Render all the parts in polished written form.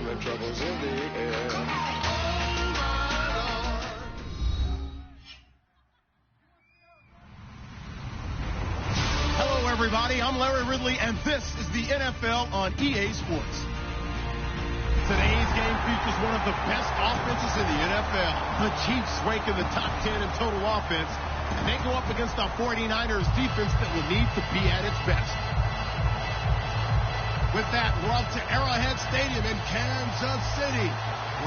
government troubles in the air. Hello, everybody. I'm Larry Ridley, and this is the NFL on EA Sports. Today's game features one of the best offenses in the NFL. The Chiefs rank in the top 10 in total offense, and they go up against our 49ers defense that will need to be at its best. With that, we're up to Arrowhead Stadium in Kansas City.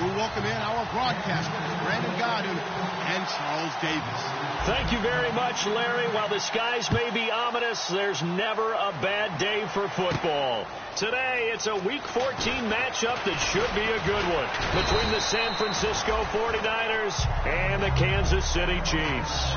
We welcome in our broadcasters, Brandon Godden and Charles Davis. Thank you very much, Larry. While the skies may be ominous, there's never a bad day for football. Today, it's a Week 14 matchup that should be a good one between the San Francisco 49ers and the Kansas City Chiefs.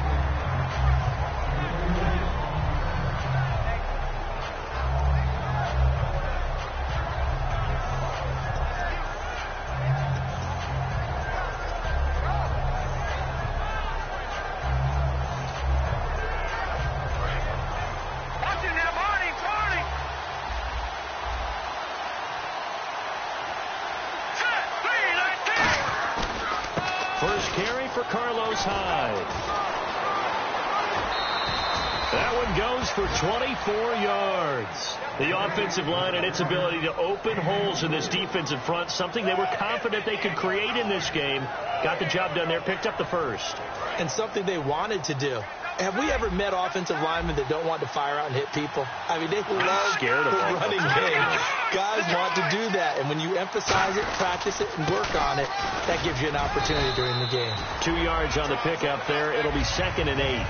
That one goes for 24 yards. The offensive line and its ability to open holes in this defensive front, something they were confident they could create in this game. Got the job done there, picked up the first. And something they wanted to do. Have we ever met offensive linemen that don't want to fire out and hit people? I mean, they love the running game. Guys want to do that, and when you emphasize it, practice it, and work on it, that gives you an opportunity during the game. 2 yards on the pickup there. It'll be 2nd and 8.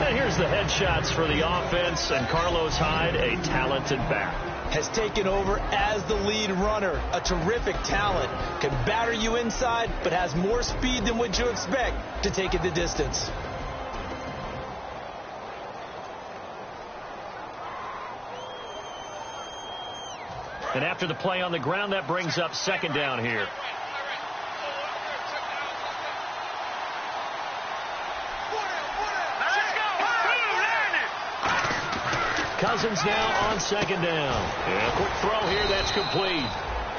And here's the headshots for the offense, and Carlos Hyde, a talented back. Has taken over as the lead runner. A terrific talent. Can batter you inside, but has more speed than what you expect to take it the distance. And after the play on the ground, that brings up 2nd down here. Cousins now on 2nd down. And a quick throw here, that's complete.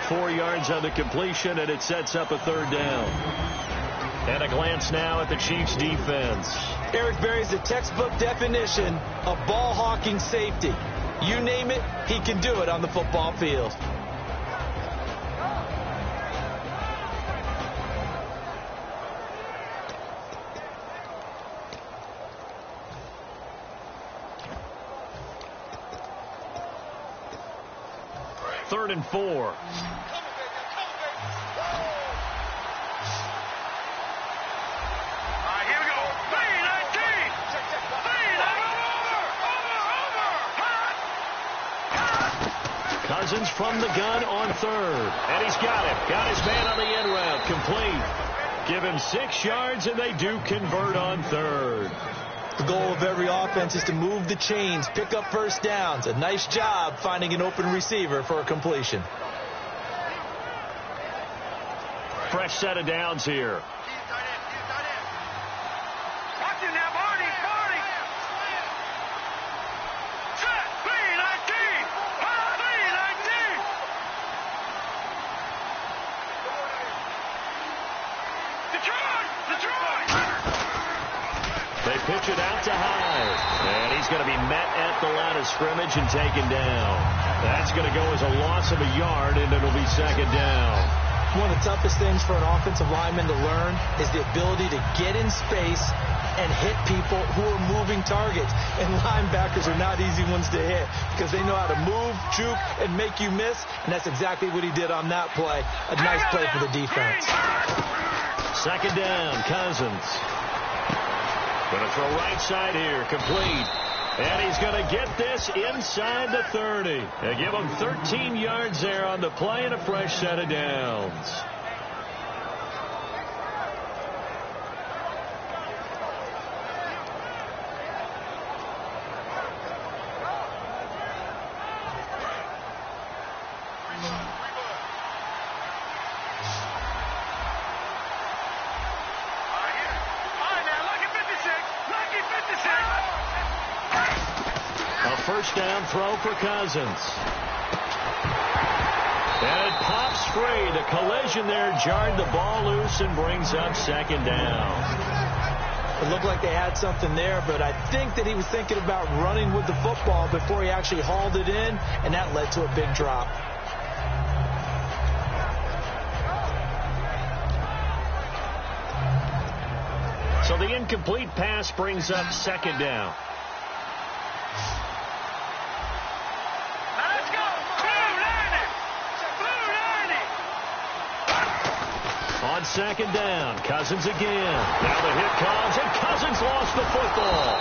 4 yards on the completion, and it sets up a 3rd down. And a glance now at the Chiefs' defense. Eric Berry's the textbook definition of ball-hawking safety. You name it, he can do it on the football field. Third and 4. Cousins from the gun on 3rd. And he's got it. Got his man on the end route. Complete. Give him 6 yards, and they do convert on 3rd. The goal of every offense is to move the chains, pick up first downs. A nice job finding an open receiver for a completion. Fresh set of downs here. They pitch it out to Hyde. And he's going to be met at the line of scrimmage and taken down. That's going to go as a loss of a yard, and it'll be 2nd down. One of the toughest things for an offensive lineman to learn is the ability to get in space and hit people who are moving targets. And linebackers are not easy ones to hit because they know how to move, juke, and make you miss. And that's exactly what he did on that play. A nice play for the defense. 2nd down, Cousins. Going to throw right side here, complete. And he's going to get this inside the 30. They give him 13 yards there on the play and a fresh set of downs. First down throw for Cousins. And it pops free. The collision there jarred the ball loose and brings up second down. It looked like they had something there, but I think that he was thinking about running with the football before he actually hauled it in, and that led to a big drop. So the incomplete pass brings up second down. Let's go. On second down, Cousins again. Now the hit comes, and Cousins lost the football.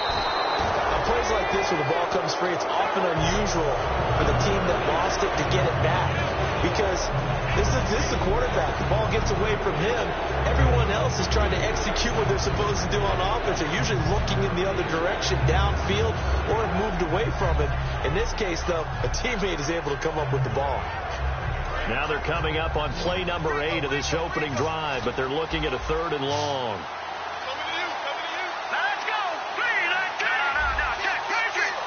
On plays like this where the ball comes free, it's often unusual for the team that lost it to get it back. Because this is the quarterback. The ball gets away from him. Everyone else is trying to execute what they're supposed to do on offense. They're usually looking in the other direction, downfield, or have moved away from it. In this case, though, a teammate is able to come up with the ball. Now they're coming up on play number 8 of this opening drive, but they're looking at a 3rd and long. Let's go. Please, let's go. No. Check. Patriot.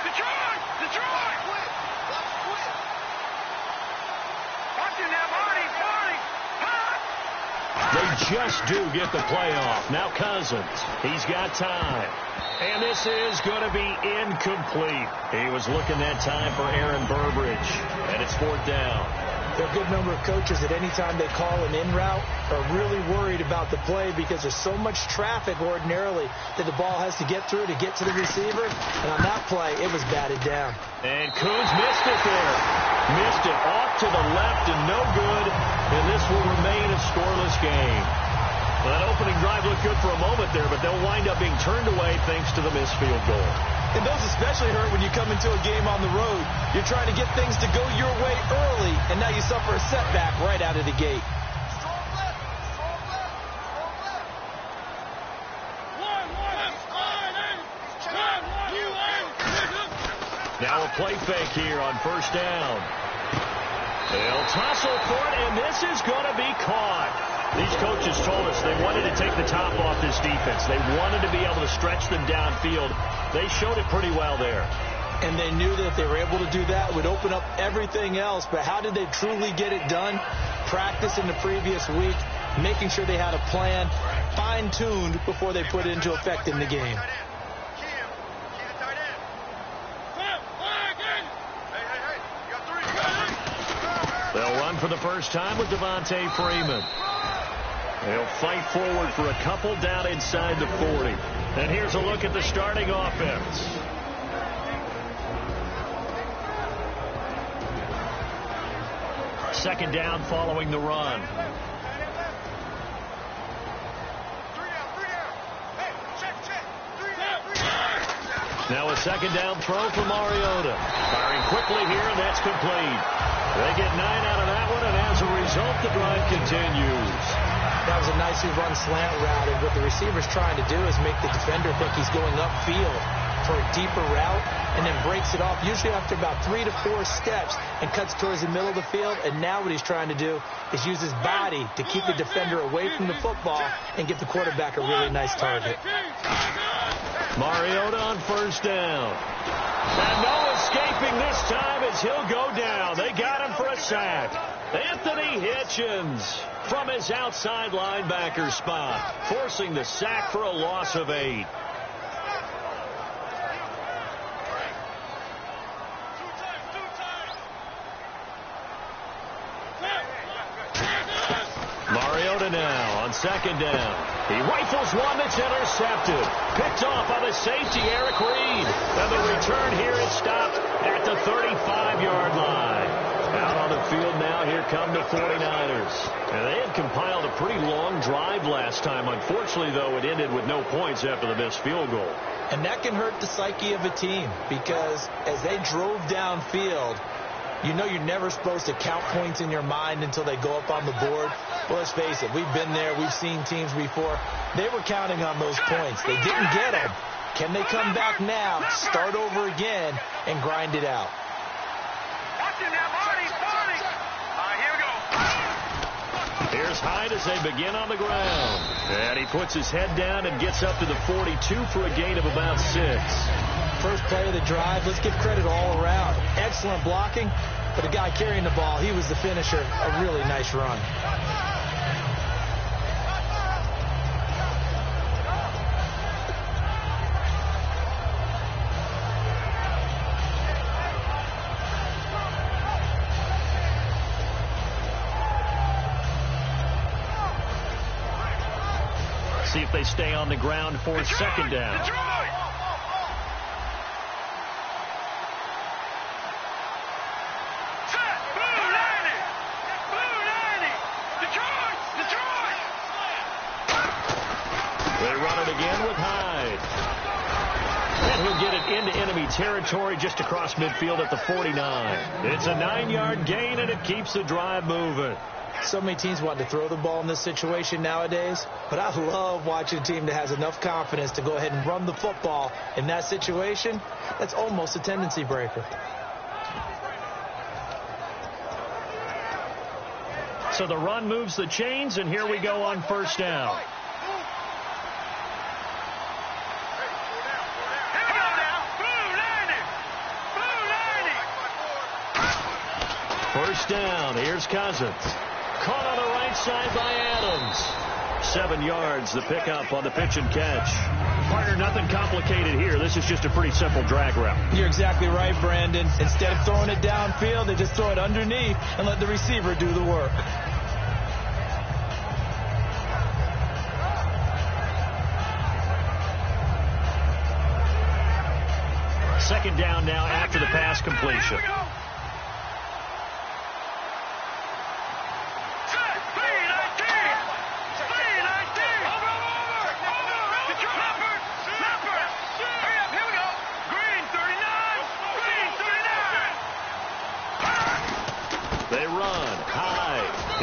Detroit. Watching that Marty. They just do get the playoff. Now Cousins. He's got time. And this is going to be incomplete. He was looking that time for Aaron Burbridge. And it's 4th down. There are a good number of coaches that any time they call an in route are really worried about the play because there's so much traffic ordinarily that the ball has to get through to get to the receiver. And on that play, it was batted down. And Coons missed it there. Missed it off to the left and no good. And this will remain a scoreless game. Well, that opening drive looked good for a moment there, but they'll wind up being turned away thanks to the missed field goal. And those especially hurt when you come into a game on the road. You're trying to get things to go your way early, and now you suffer a setback right out of the gate. Now a play fake here on 1st down. They'll tussle for it, and this is going to be caught. These coaches told us they wanted to take the top off this defense. They wanted to be able to stretch them downfield. They showed it pretty well there. And they knew that if they were able to do that, it would open up everything else. But how did they truly get it done? Practice in the previous week, making sure they had a plan, fine-tuned before they put it into effect in the game. They'll run for the first time with Devontae Freeman. They'll fight forward for a couple down inside the 40. And here's a look at the starting offense. Second down following the run. Now a second down throw for Mariota. Firing quickly here, and that's complete. They get 9 out of that one, and as a result, the drive continues. That was a nicely run slant route, and what the receiver's trying to do is make the defender think he's going upfield for a deeper route, and then breaks it off, usually after about 3 to 4 steps, and cuts towards the middle of the field. And now what he's trying to do is use his body to keep the defender away from the football and give the quarterback a really nice target. Mariota on 1st down. And no escaping this time as he'll go down. They got him for a sack. Anthony Hitchens from his outside linebacker spot, forcing the sack for a loss of 8. Mariota now on 2nd down. He rifles one that's intercepted. Picked off by the safety, Eric Reed. And the return here is stopped at the 35-yard line. Out on the field now, here come the 49ers. And they had compiled a pretty long drive last time. Unfortunately, though, it ended with no points after the missed field goal. And that can hurt the psyche of a team, because as they drove downfield, you know you're never supposed to count points in your mind until they go up on the board. Well, let's face it, we've been there. We've seen teams before. They were counting on those points. They didn't get them. Can they come back now, start over again, and grind it out? Here's Hyde as they begin on the ground. And he puts his head down and gets up to the 42 for a gain of about 6. First play of the drive, let's give credit all around. Excellent blocking, but the guy carrying the ball, he was the finisher. A really nice run. See if they stay on the ground for second down. Detroit! Set! Blue 90! Blue 90! Detroit! Detroit! They run it again with Hyde. And he'll get it into enemy territory just across midfield at the 49. It's a 9-yard gain, and it keeps the drive moving. So many teams want to throw the ball in this situation nowadays, but I love watching a team that has enough confidence to go ahead and run the football in that situation. That's almost a tendency breaker. So the run moves the chains, and here we go on first down. First down. Here's Cousins. Caught on the right side by Adams. 7 yards, the pickup on the pitch and catch. Partner, nothing complicated here. This is just a pretty simple drag route. You're exactly right, Brandon. Instead of throwing it downfield, they just throw it underneath and let the receiver do the work. Second down now after the pass completion.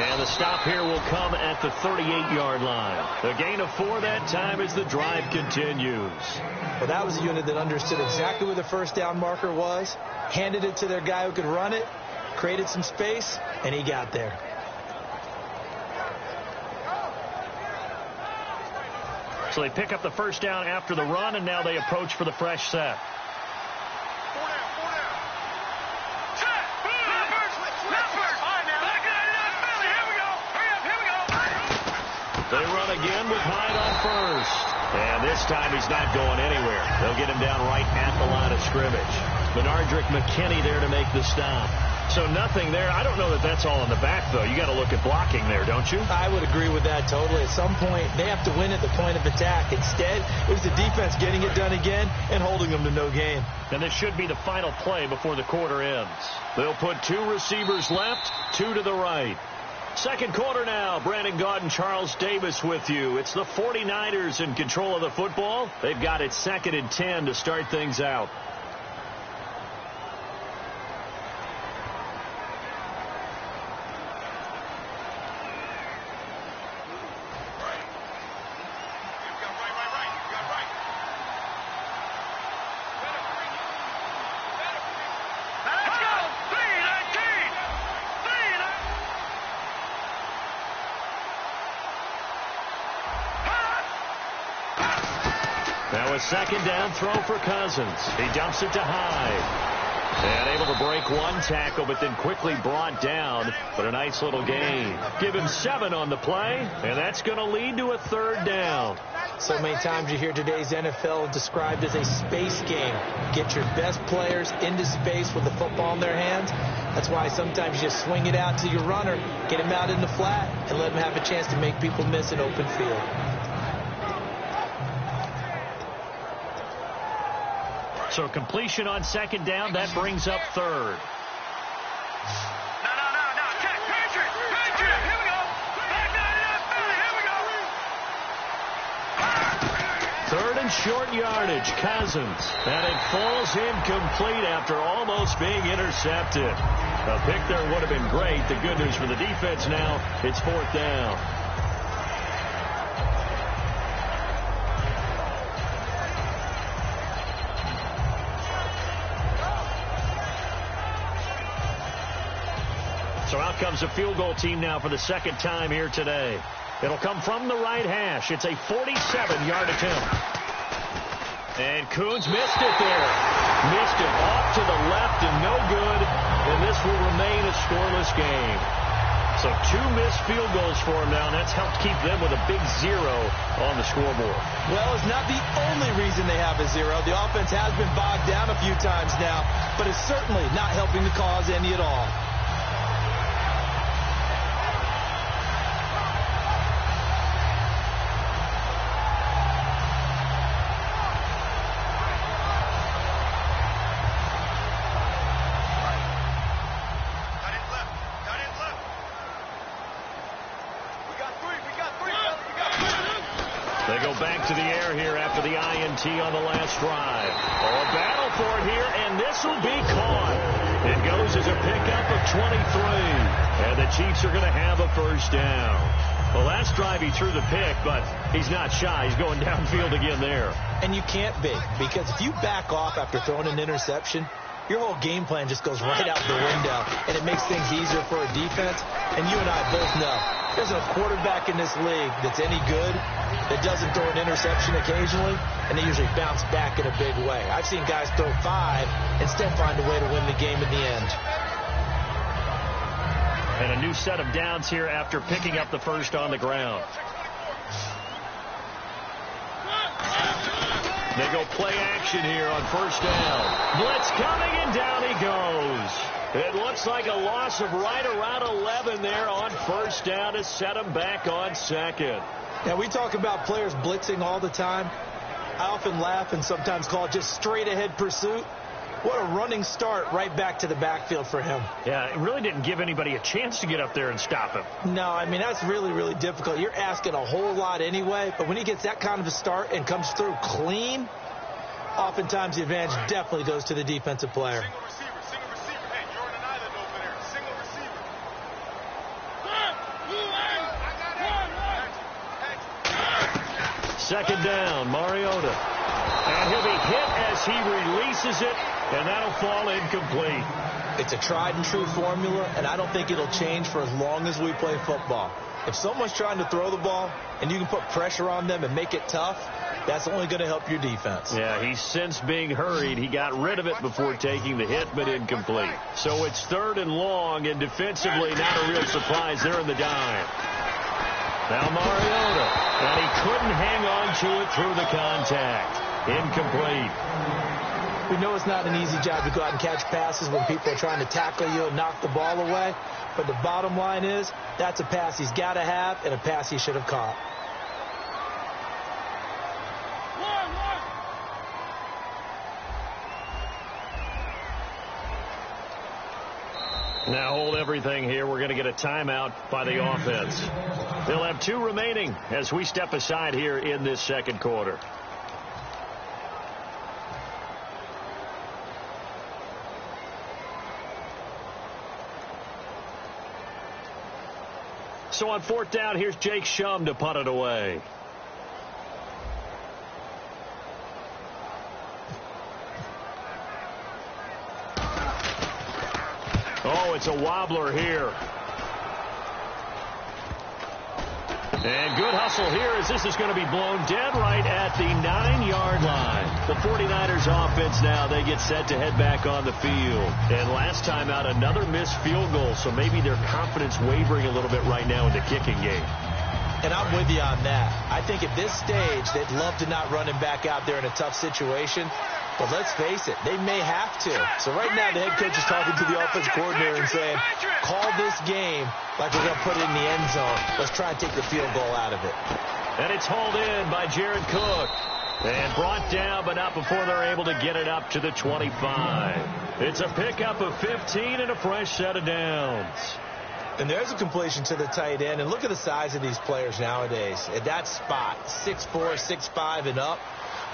And the stop here will come at the 38-yard line. A gain of 4 that time as the drive continues. Well, that was a unit that understood exactly where the first down marker was, handed it to their guy who could run it, created some space, and he got there. So they pick up the first down after the run, and now they approach for the fresh set. They run again with Hyde on first. And this time he's not going anywhere. They'll get him down right at the line of scrimmage. Benardrick McKinney there to make the stop. So nothing there. I don't know that that's all in the back, though. You got to look at blocking there, don't you? I would agree with that totally. At some point, they have to win at the point of attack. Instead, it was the defense getting it done again and holding them to no gain. And this should be the final play before the quarter ends. They'll put 2 receivers left, 2 to the right. Second quarter now. Brandon Gaudin, Charles Davis with you. It's the 49ers in control of the football. They've got it 2nd and 10 to start things out. Now a second down throw for Cousins. He dumps it to Hyde. And able to break 1 tackle, but then quickly brought down. But a nice little gain. Give him 7 on the play, and that's going to lead to a 3rd down. So many times you hear today's NFL described as a space game. Get your best players into space with the football in their hands. That's why sometimes you just swing it out to your runner, get him out in the flat, and let him have a chance to make people miss an open field. So completion on second down, that brings up 3rd. No. Check. Patriot. Here we go. Back 99, Philly. Here we go. 3rd and short yardage. Cousins. And it falls incomplete after almost being intercepted. A pick there would have been great. The good news for the defense now, it's 4th down. So out comes a field goal team now for the 2nd time here today. It'll come from the right hash. It's a 47-yard attempt. And Coons missed it there. Missed it off to the left and no good. and this will remain a scoreless game. So 2 missed field goals for him now, and that's helped keep them with a big 0 on the scoreboard. Well, it's not the only reason they have a 0. The offense has been bogged down a few times now, but it's certainly not helping the cause any at all. They go back to the air here after the INT on the last drive. Oh, a battle for it here, and this will be caught. It goes as a pickup of 23, and the Chiefs are going to have a first down. The last drive he threw the pick, but he's not shy. He's going downfield again there. And you can't be, because if you back off after throwing an interception, your whole game plan just goes right out the window, and it makes things easier for a defense. And you and I both know there's a quarterback in this league that's any good that doesn't throw an interception occasionally, and they usually bounce back in a big way. I've seen guys throw 5 and still find a way to win the game in the end. And a new set of downs here after picking up the first on the ground. They go play action here on first down. Blitz coming, and down he goes. It looks like a loss of right around 11 there on first down to set him back on second. Now, we talk about players blitzing all the time. I often laugh and sometimes call it just straight-ahead pursuit. What a running start right back to the backfield for him. Yeah, it really didn't give anybody a chance to get up there and stop him. No, I mean, that's really, really difficult. You're asking a whole lot anyway, but when he gets that kind of a start and comes through clean, oftentimes the advantage definitely goes to the defensive player. Single receiver. Hey, you're on an island over there. Single receiver. Second down, Mariota. And he'll be hit as he releases it, and that'll fall incomplete. It's a tried-and-true formula, and I don't think it'll change for as long as we play football. If someone's trying to throw the ball and you can put pressure on them and make it tough, that's only going to help your defense. Yeah, he's since being hurried. He got rid of it before taking the hit, but incomplete. So it's 3rd and long, and defensively not a real surprise. They're in the dime. Now Mariota, and he couldn't hang on to it through the contact. Incomplete. We know it's not an easy job to go out and catch passes when people are trying to tackle you and knock the ball away. But the bottom line is, that's a pass he's got to have and a pass he should have caught. Now hold everything here. We're going to get a timeout by the offense. They'll have 2 remaining as we step aside here in this second quarter. So on 4th down, here's Jake Shum to punt it away. Oh, it's a wobbler here. And good hustle here as this is going to be blown dead right at the 9-yard line. The 49ers offense now, they get set to head back on the field. And last time out, another missed field goal, so maybe their confidence wavering a little bit right now in the kicking game. And I'm with you on that. I think at this stage, they'd love to not run him back out there in a tough situation. But let's face it, they may have to. So right now, the head coach is talking to the offensive coordinator and saying, call this game like we're going to put it in the end zone. Let's try and take the field goal out of it. And it's hauled in by Jared Cook. And brought down, but not before they're able to get it up to the 25. It's a pickup of 15 and a fresh set of downs. And there's a completion to the tight end. And look at the size of these players nowadays. At that spot, 6'4", 6'5", and up.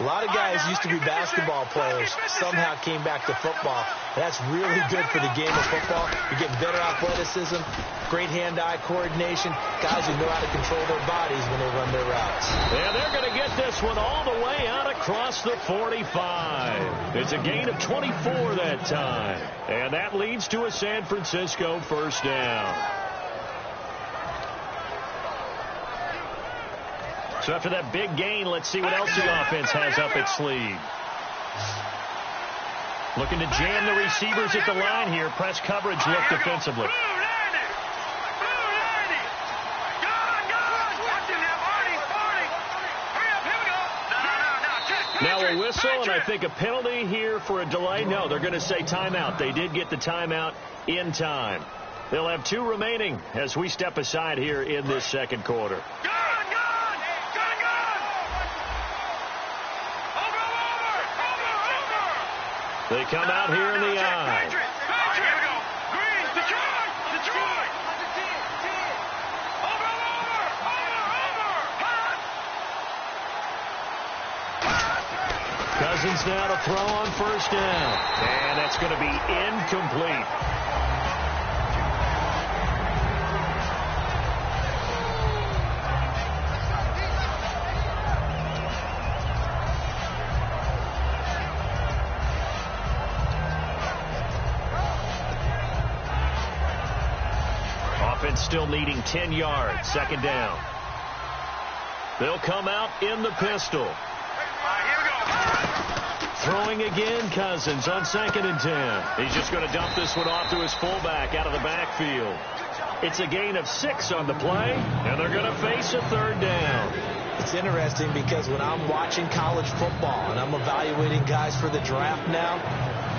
A lot of guys used to be basketball players, somehow came back to football. That's really good for the game of football. You're getting better athleticism, great hand-eye coordination, guys who know how to control their bodies when they run their routes. And they're going to get this one all the way out across the 45. It's a gain of 24 that time. And that leads to a San Francisco first down. So after that big gain, let's see what else the offense has up its sleeve. Looking to jam the receivers at the line here. Press coverage look defensively. Now a whistle, and I think a penalty here for a delay. No, they're going to say timeout. They did get the timeout in time. They'll have 2 remaining as we step aside here in this second quarter. They come out here in the eye. Cousins now to throw on first down. And that's going to be incomplete. Offense still needing 10 yards. Second down. They'll come out in the pistol. Throwing again, Cousins on 2nd and 10. He's just going to dump this one off to his fullback out of the backfield. It's a gain of 6 on the play, and they're going to face a 3rd down. It's interesting because when I'm watching college football and I'm evaluating guys for the draft now,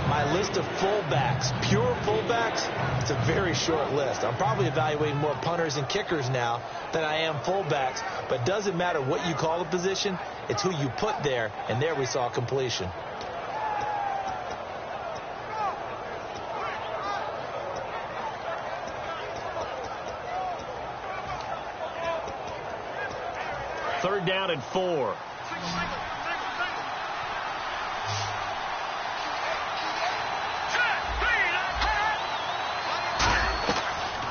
my list of fullbacks, pure fullbacks, it's a very short list. I'm probably evaluating more punters and kickers now than I am fullbacks, but it doesn't matter what you call a position, it's who you put there, and there we saw completion. Third down and 4.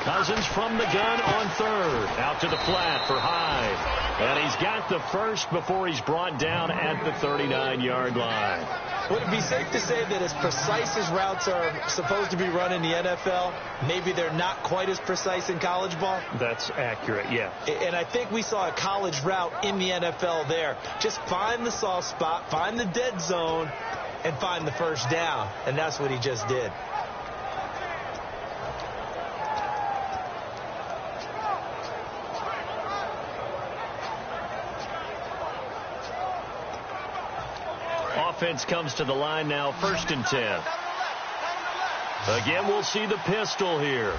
Cousins from the gun on 3rd. Out to the flat for Hyde. And he's got the first before he's brought down at the 39-yard line. Would it be safe to say that as precise as routes are supposed to be run in the NFL, maybe they're not quite as precise in college ball? That's accurate, yeah. And I think we saw a college route in the NFL there. Just find the soft spot, find the dead zone, and find the first down. And that's what he just did. Offense comes to the line now, 1st and 10. Again, we'll see the pistol here.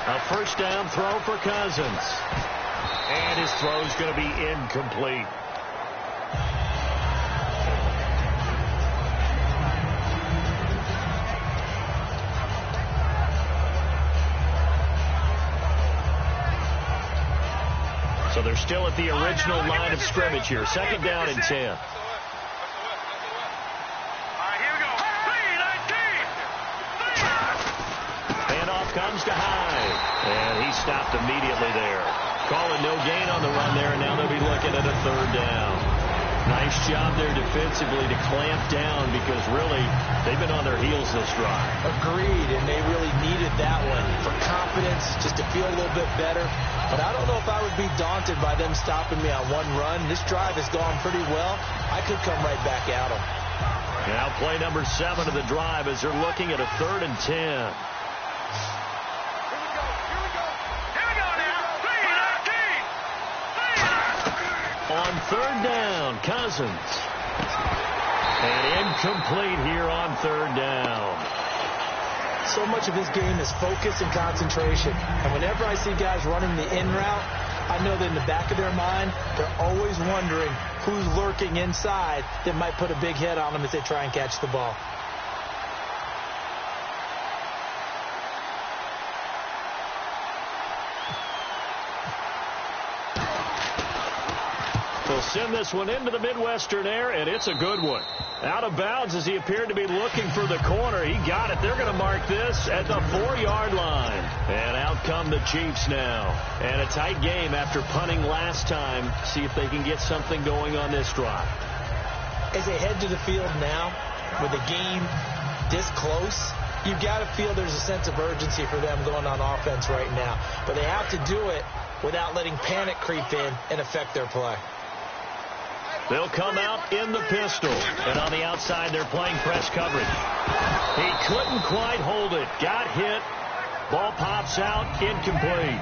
A first down throw for Cousins. And his throw's going to be incomplete. So they're still at the original line of scrimmage here. 2nd down and 10. Handoff comes to Hyde. And he stopped immediately there. Calling no gain on the run there, and now they'll be looking at a 3rd down. Nice job there defensively to clamp down because really they've been on their heels this drive. Agreed, and they really needed that one for confidence, just to feel a little bit better. But I don't know if I would be daunted by them stopping me on one run. This drive has gone pretty well. I could come right back at them. Now play number 7 of the drive as they're looking at a 3rd and 10. On 3rd down, Cousins. And incomplete here on 3rd down. So much of this game is focus and concentration. And whenever I see guys running the in route, I know that in the back of their mind, they're always wondering who's lurking inside that might put a big hit on them as they try and catch the ball. They'll send this one into the Midwestern air, and it's a good one. Out of bounds as he appeared to be looking for the corner. He got it. They're going to mark this at the 4-yard line. And out come the Chiefs now. And a tight game after punting last time. See if they can get something going on this drive. As they head to the field now, with the game this close, you've got to feel there's a sense of urgency for them going on offense right now. But they have to do it without letting panic creep in and affect their play. They'll come out in the pistol. And on the outside, they're playing press coverage. He couldn't quite hold it. Got hit. Ball pops out. Incomplete.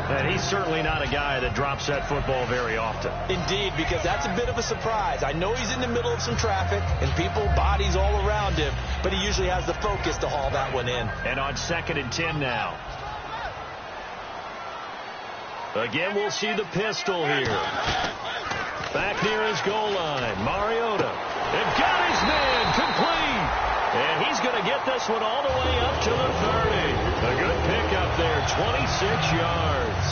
And he's certainly not a guy that drops that football very often. Indeed, because that's a bit of a surprise. I know he's in the middle of some traffic and people, bodies all around him, but he usually has the focus to haul that one in. And on 2nd and 10 now. Again, we'll see the pistol here. Back near his goal line, Mariota. And got his man complete. And he's going to get this one all the way up to the 30. A good pickup there, 26 yards.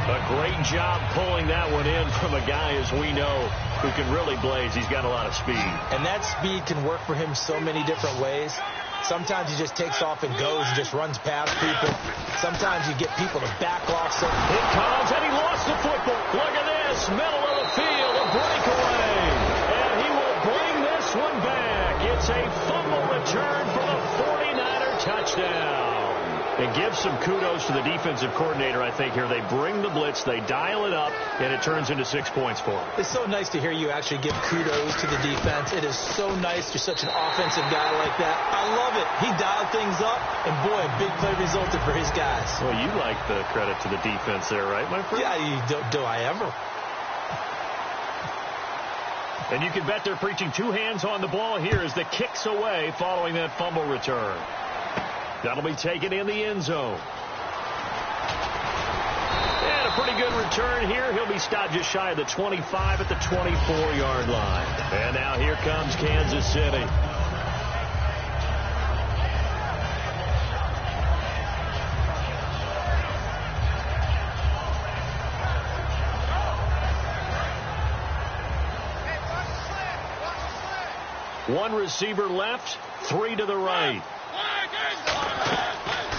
A great job pulling that one in from a guy, as we know, who can really blaze. He's got a lot of speed. And that speed can work for him so many different ways. Sometimes he just takes off and goes and just runs past people. Sometimes you get people to back off. So here comes, and he lost the football. Look at this, middle of the field, a breakaway. And he will bring this one back. It's a fumble return for the 49er touchdown. And give some kudos to the defensive coordinator, I think, here. They bring the blitz, they dial it up, and it turns into 6 points for them. It's so nice to hear you actually give kudos to the defense. It is so nice. You're such an offensive guy like that. I love it. He dialed things up, and boy, a big play resulted for his guys. Well, you like the credit to the defense there, right, my friend? Yeah, do I ever? And you can bet they're preaching 2 hands on the ball here as the kick's away following that fumble return. That'll be taken in the end zone. And a pretty good return here. He'll be stopped just shy of the 25 at the 24-yard line. And now here comes Kansas City. One receiver left, 3 to the right.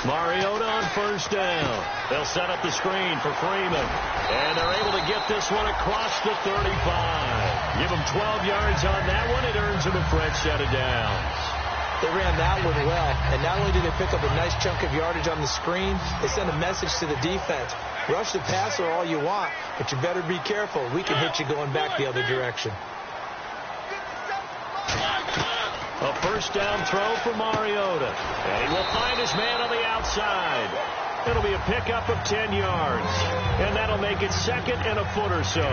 Mariota on 1st down. They'll set up the screen for Freeman. And they're able to get this one across the 35. Give him 12 yards on that one. It earns him a fresh set of downs. They ran that one well. And not only did they pick up a nice chunk of yardage on the screen, they sent a message to the defense. Rush the passer all you want, but you better be careful. We can hit you going back the other direction. A 1st down throw for Mariota. And he will find his man on the outside. It'll be a pickup of 10 yards. And that'll make it 2nd and a foot or so.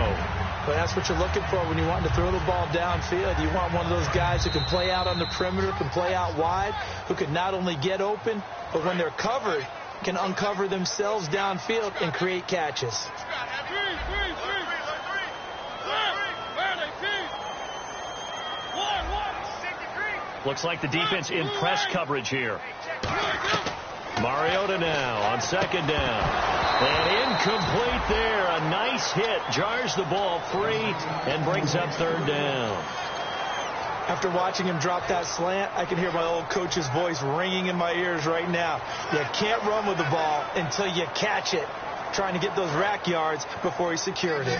But that's what you're looking for when you want to throw the ball downfield. You want one of those guys who can play out on the perimeter, can play out wide, who can not only get open, but when they're covered, can uncover themselves downfield and create catches. Looks like the defense in press coverage here. Mariota now on 2nd down. And incomplete there. A nice hit. Jars the ball free and brings up 3rd down. After watching him drop that slant, I can hear my old coach's voice ringing in my ears right now. You can't run with the ball until you catch it. Trying to get those rack yards before he secured it.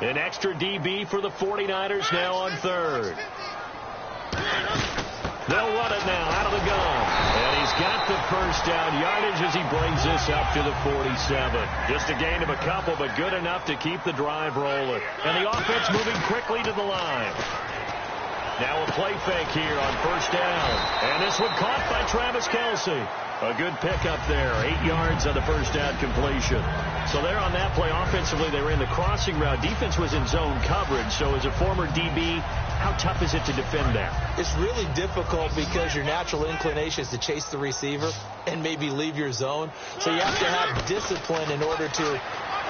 An extra DB for the 49ers now on 3rd. They'll run it now out of the gun. And he's got the 1st down yardage as he brings this up to the 47. Just a gain of a couple, but good enough to keep the drive rolling. And the offense moving quickly to the line. Now a play fake here on 1st down. And this one caught by Travis Kelce. A good pickup there. 8 yards on the 1st down completion. So there on that play, offensively, they ran the crossing route. Defense was in zone coverage. So as a former DB, how tough is it to defend that? It's really difficult because your natural inclination is to chase the receiver and maybe leave your zone. So you have to have discipline in order to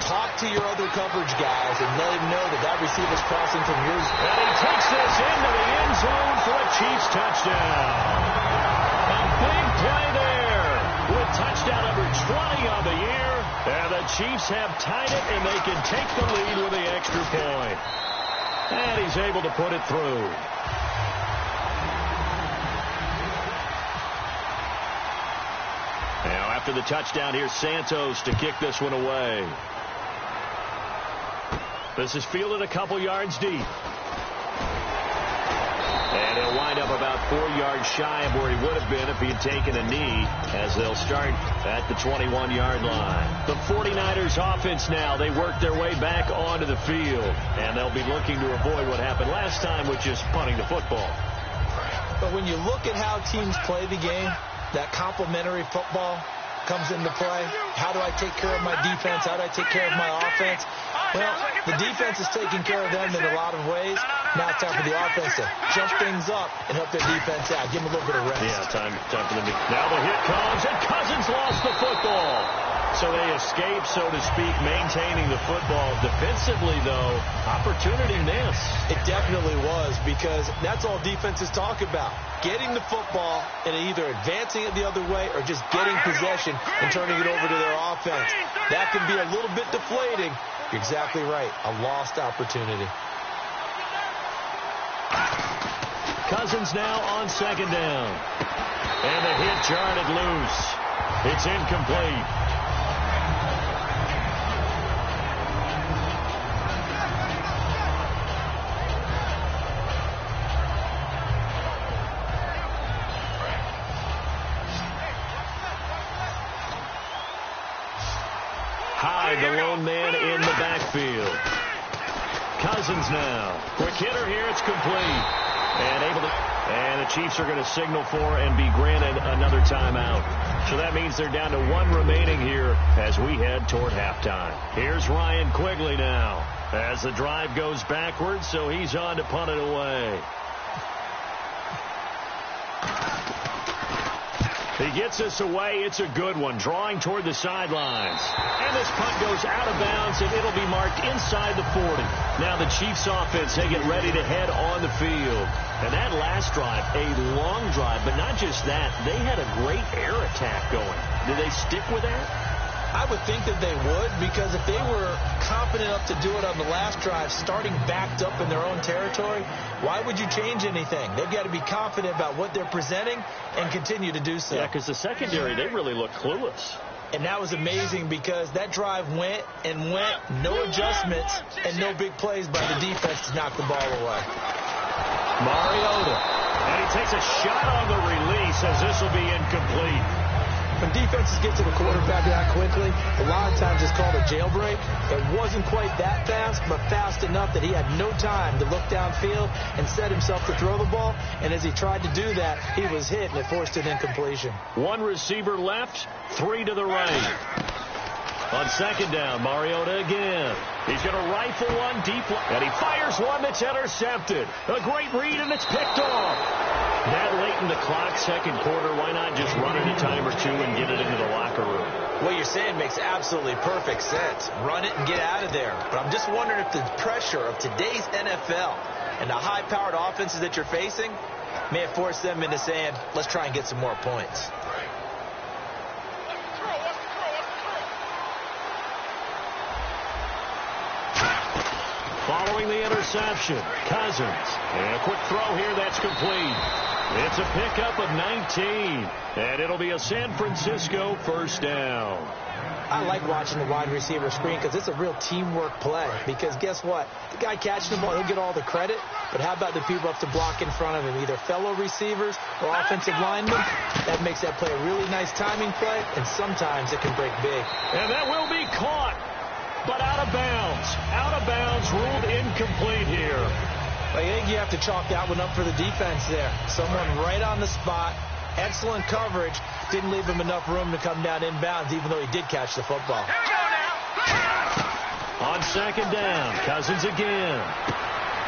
talk to your other coverage guys and let them know that that receiver's crossing from yours. And he takes this into the end zone for a Chiefs touchdown. A big play there with touchdown number 20 on the year. And the Chiefs have tied it, and they can take the lead with the extra point. And he's able to put it through. Now after the touchdown, here's Santos to kick this one away. This is fielded a couple yards deep. And he'll wind up about 4 yards shy of where he would have been if he had taken a knee, as they'll start at the 21-yard line. The 49ers offense now, they work their way back onto the field, and they'll be looking to avoid what happened last time, which is punting the football. But when you look at how teams play the game, that complementary football comes into play. How do I take care of my defense? How do I take care of my offense? Well, the defense is taking care of them in a lot of ways. Now it's time for the offense to jump things up and help their defense out. Give them a little bit of rest. Yeah, time for them to... Now the hit comes, and Cousins lost the football. So they escape, so to speak, maintaining the football. Defensively, though, opportunity missed. It definitely was, because that's all defenses talk about. Getting the football and either advancing it the other way or just getting possession and turning it over to their offense. That can be a little bit deflating. You're exactly right. A lost opportunity. Cousins now on second down. And the hit jarred it loose. It's incomplete. Hyde, the lone man in the backfield. Cousins now. Quick hitter here. It's complete. And the Chiefs are going to signal for and be granted another timeout. So that means they're down to 1 remaining here as we head toward halftime. Here's Ryan Quigley now as the drive goes backwards, so he's on to punt it away. He gets us away. It's a good one, drawing toward the sidelines. And this punt goes out of bounds, and it'll be marked inside the 40. Now the Chiefs offense, they get ready to head on the field. And that last drive, a long drive, but not just that. They had a great air attack going. Did they stick with that? I would think that they would, because if they were confident enough to do it on the last drive, starting backed up in their own territory, why would you change anything? They've got to be confident about what they're presenting and continue to do so. Yeah, because the secondary, they really look clueless. And that was amazing, because that drive went and went, no adjustments, and no big plays by the defense to knock the ball away. Mariota. And he takes a shot on the release as this will be incomplete. When defenses get to the quarterback that quickly, a lot of times it's called a jailbreak. It wasn't quite that fast, but fast enough that he had no time to look downfield and set himself to throw the ball. And as he tried to do that, he was hit, and it forced an incompletion. 1 receiver left, 3 to the right. On second down, Mariota again. He's going to rifle one deep, and he fires one that's intercepted. A great read, and it's picked off. That late in the clock, second quarter, why not just run it a time or two and get it into the locker room? What you're saying makes absolutely perfect sense. Run it and get out of there. But I'm just wondering if the pressure of today's NFL and the high-powered offenses that you're facing may have forced them into saying, let's try and get some more points. Following the interception, Cousins. And a quick throw here, that's complete. It's a pickup of 19. And it'll be a San Francisco first down. I like watching the wide receiver screen because it's a real teamwork play. Because guess what? The guy catching the ball, he'll get all the credit. But how about the people up to block in front of him? Either fellow receivers or offensive linemen. That makes that play a really nice timing play. And sometimes it can break big. And that will be caught. But out of bounds. Out of bounds, ruled incomplete here. I think you have to chalk that one up for the defense there. Someone right on the spot. Excellent coverage. Didn't leave him enough room to come down inbounds, even though he did catch the football. On second down, Cousins again.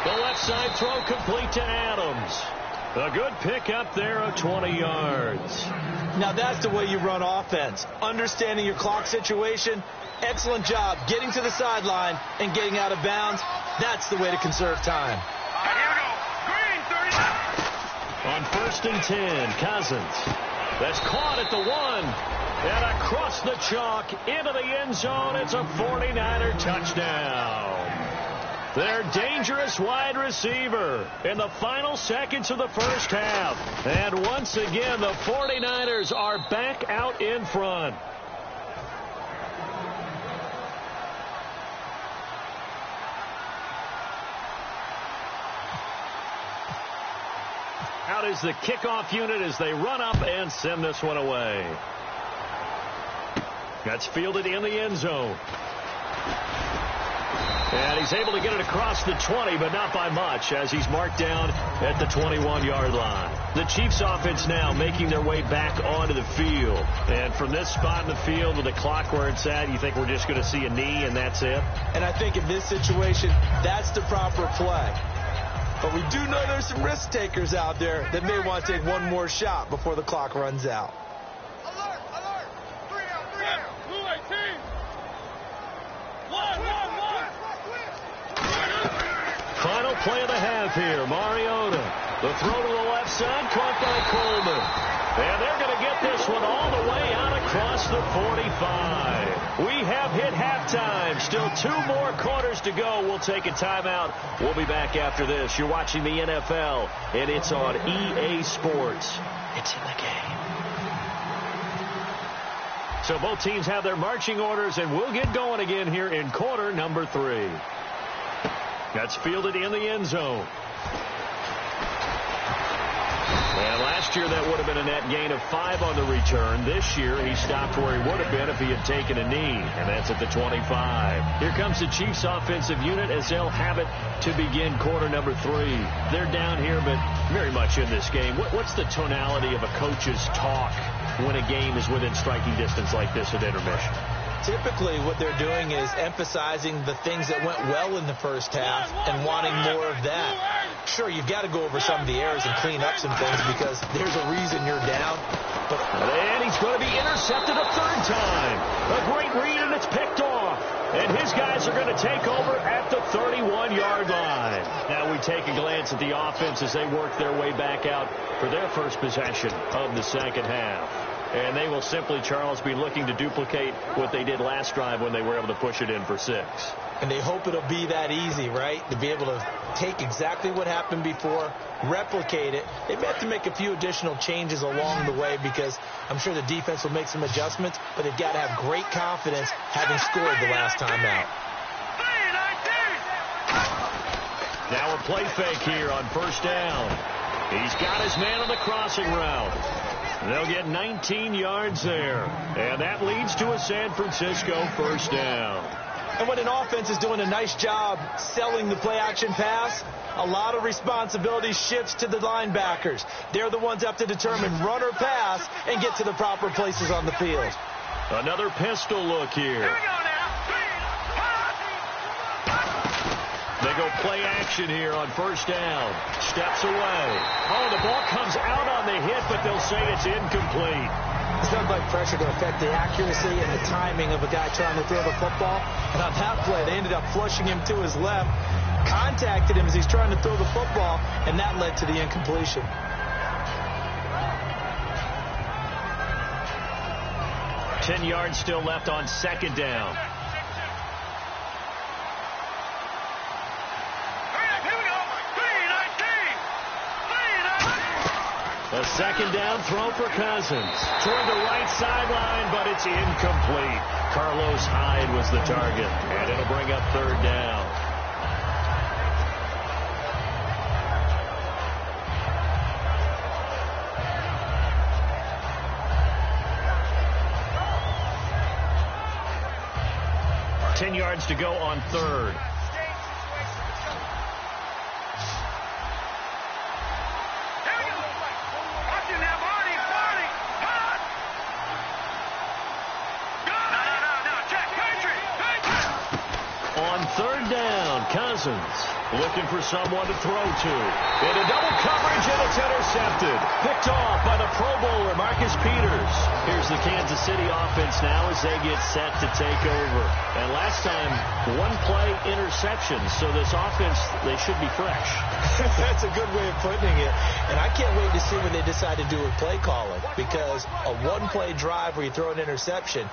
The left side throw complete to Adams. A good pickup there of 20 yards. Now that's the way you run offense. Understanding your clock situation. Excellent job getting to the sideline and getting out of bounds. That's the way to conserve time. Here we go. Green, 30. On 1st and 10, Cousins. That's caught at the 1. And across the chalk into the end zone. It's a 49er touchdown. Their dangerous wide receiver in the final seconds of the first half. And once again, the 49ers are back out in front. out is the kickoff unit as they run up and send this one away. That's fielded in the end zone. And he's able to get it across the 20, but not by much, as he's marked down at the 21-yard line. The Chiefs offense now making their way back onto the field. And from this spot in the field with the clock where it's at, you think we're just going to see a knee and that's it? And I think in this situation, that's the proper play. But we do know there's some risk takers out there that may want to take one more shot before the clock runs out. Alert! Alert! 3 out! 3 out! Blue 18! One! Final play of the half here. Mariota. The throw to the left side, caught by Coleman. And they're going to get this one all the way out across the 45. We have hit halftime. Still 2 more quarters to go. We'll take a timeout. We'll be back after this. You're watching the NFL, and it's on EA Sports. It's in the game. So both teams have their marching orders, and we'll get going again here in quarter number 3. That's fielded in the end zone. And last year that would have been a net gain of 5 on the return. This year he stopped where he would have been if he had taken a knee, and that's at the 25. Here comes the Chiefs offensive unit as they'll have it to begin quarter number 3. They're down here, but very much in this game. What's the tonality of a coach's talk when a game is within striking distance like this at intermission? Typically, what they're doing is emphasizing the things that went well in the first half and wanting more of that. Sure, you've got to go over some of the errors and clean up some things because there's a reason you're down. And he's going to be intercepted a 3rd time. A great read, and it's picked off. And his guys are going to take over at the 31-yard line. Now we take a glance at the offense as they work their way back out for their first possession of the second half. And they will simply, Charles, be looking to duplicate what they did last drive when they were able to push it in for 6. And they hope it'll be that easy, right? To be able to take exactly what happened before, replicate it. They may have to make a few additional changes along the way because I'm sure the defense will make some adjustments, but they've got to have great confidence having scored the last time out. Now a play fake here on first down. He's got his man on the crossing route. They'll get 19 yards there. And that leads to a San Francisco first down. And when an offense is doing a nice job selling the play-action pass, a lot of responsibility shifts to the linebackers. They're the ones that have to determine run or pass and get to the proper places on the field. Another pistol look here. They go play action here on first down. Steps away. Oh, the ball comes out on the hit, but they'll say it's incomplete. It sounds like pressure to affect the accuracy and the timing of a guy trying to throw the football. And on that play, they ended up flushing him to his left, contacted him as he's trying to throw the football, and that led to the incompletion. Ten yards still left on second down. A second down throw for Cousins. Toward the right sideline, but it's incomplete. Carlos Hyde was the target, and it'll bring up third down. Ten yards to go on third. Third down, Cousins looking for someone to throw to. In a double coverage, and it's intercepted. Picked off by the Pro Bowler, Marcus Peters. Here's the Kansas City offense now as they get set to take over. And last time, 1-play interception. So this offense, they should be fresh. That's a good way of putting it. And I can't wait to see what they decide to do with play calling. Because a 1-play drive where you throw an interception,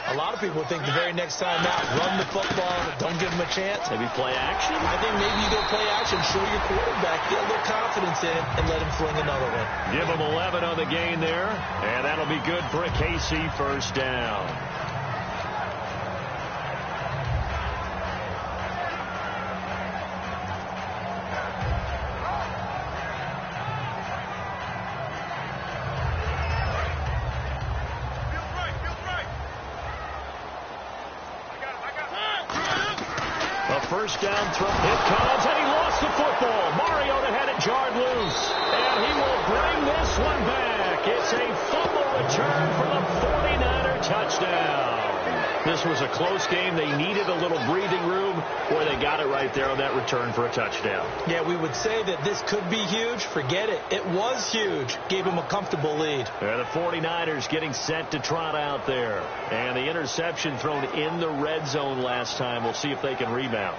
a lot of people think the very next time out, run the football, don't give them a chance. Maybe play action? I think maybe you go play action, show your quarterback, get a little confidence in it, and let him fling another one. Give him 11 on the gain there, and that'll be good for a KC first down. first down throw. It comes, and he lost the football. Mariota had it jarred loose, and he will bring this one back. It's a fumble return for the 49er touchdown. This was a close game. They needed a little breathing room, where they got it right there on that return for a touchdown. Yeah, we would say that this could be huge. Forget it. It was huge. Gave him a comfortable lead. Yeah, the 49ers getting set to trot out there. And the interception thrown in the red zone last time. We'll see if they can rebound.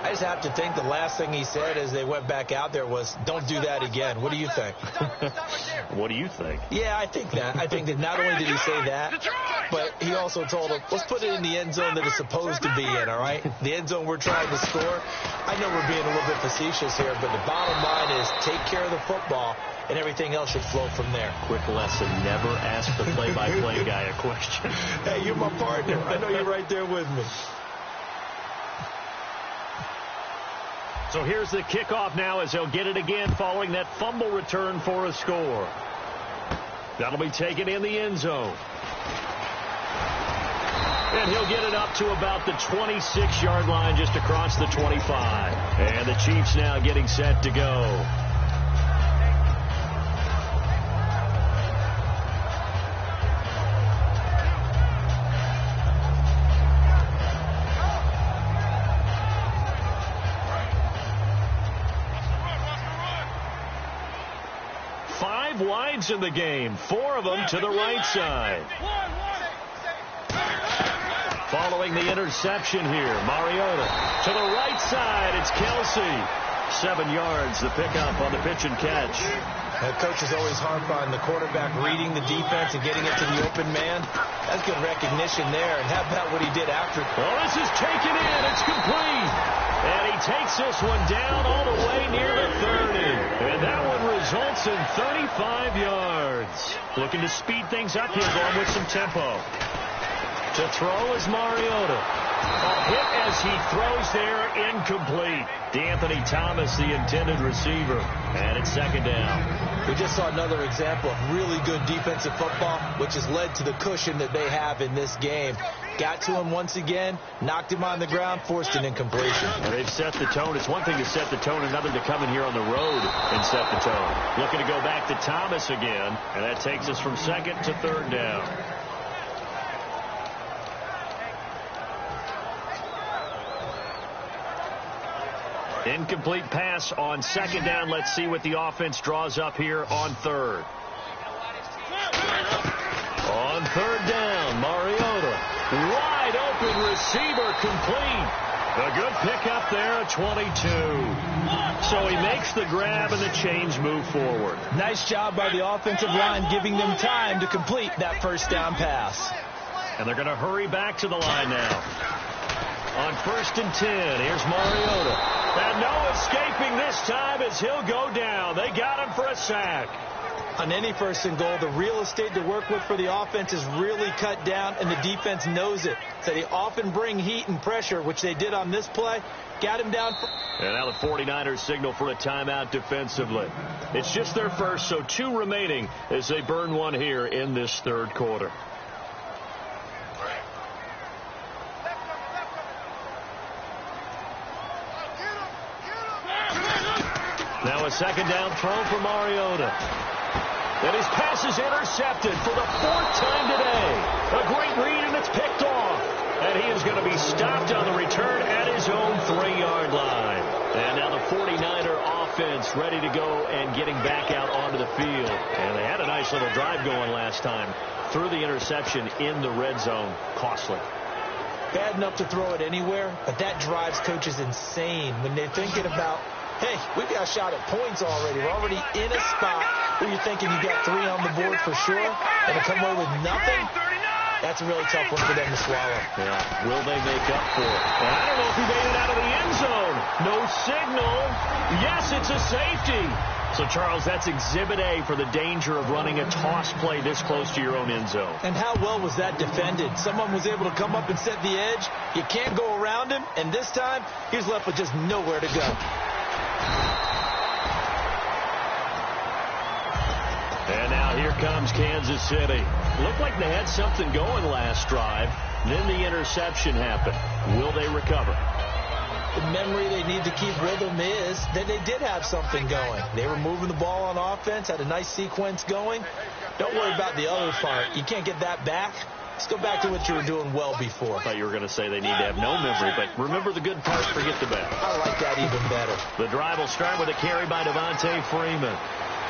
I just have to think the last thing he said as they went back out there was, don't do that again. What do you think? What do you think? Yeah, I think that. I think that not only did he say that, but he also told him, let's put it in the end zone that it's supposed to be in, all right? The end zone we're trying to score. I know we're being a little bit facetious here, but the bottom line is take care of the football, and everything else should flow from there. Quick lesson, never ask the play-by-play guy a question. Hey, you're my partner. I know you're right there with me. So here's the kickoff now as they'll get it again following that fumble return for a score. That'll be taken in the end zone. And he'll get it up to about the 26-yard line just across the 25. And the Chiefs now getting set to go. Wides in the game, 4 of them to the right side. Following the interception here, Mariota to the right side. It's Kelsey. 7 yards, the pickup on the pitch and catch. Coaches always harp on the quarterback reading the defense and getting it to the open man. That's good recognition there. And how about what he did after? Well, this is taken in. It's complete. And he takes this one down all the way near the 30. And that one results in 35 yards. Looking to speed things up here, going with some tempo. To throw is Mariota. A hit as he throws there, incomplete. D'Anthony Thomas, the intended receiver. And it's second down. We just saw another example of really good defensive football, which has led to the cushion that they have in this game. Got to him once again, knocked him on the ground, forced an incompletion. And they've set the tone. It's one thing to set the tone, another to come in here on the road and set the tone. Looking to go back to Thomas again, and that takes us from second to third down. Incomplete pass on second down. Let's see what the offense draws up here on third. On third down, Mariota. Wide open receiver, complete. A good pickup there at 22. So he makes the grab and the chains move forward. Nice job by the offensive line giving them time to complete that first down pass. And they're going to hurry back to the line now. On 1st and 10, here's Mariota. And no escaping this time as he'll go down. They got him for a sack. On any 1st and goal, the real estate to work with for the offense is really cut down, and the defense knows it. So they often bring heat and pressure, which they did on this play. Got him down. And now the 49ers signal for a timeout defensively. It's just their first, so 2 remaining as they burn one here in this third quarter. Now a second down throw for Mariota. And his pass is intercepted for the 4th time today. A great read, and it's picked off. And he is going to be stopped on the return at his own 3-yard line. And now the 49er offense ready to go and getting back out onto the field. And they had a nice little drive going last time. Threw the interception in the red zone. Costly. Bad enough to throw it anywhere, but that drives coaches insane when they're thinking about, hey, we've got a shot at points already. We're already in a spot where you're thinking you got 3 on the board for sure, and to come away with nothing, that's a really tough one for them to swallow. Yeah, will they make up for it? And I don't know if he made it out of the end zone. No signal. Yes, it's a safety. So, Charles, that's Exhibit A for the danger of running a toss play this close to your own end zone. And how well was that defended? Someone was able to come up and set the edge. You can't go around him, and this time, he's left with just nowhere to go. And now here comes Kansas City. Looked like they had something going last drive. Then the interception happened. Will they recover? the memory they need to keep with them is that they did have something going. They were moving the ball on offense, had a nice sequence going. Don't worry about the other part. You can't get that back. Let's go back to what you were doing well before. I thought you were going to say they need to have no memory, but remember the good part, forget the bad. I like that even better. The drive will start with a carry by Devontae Freeman.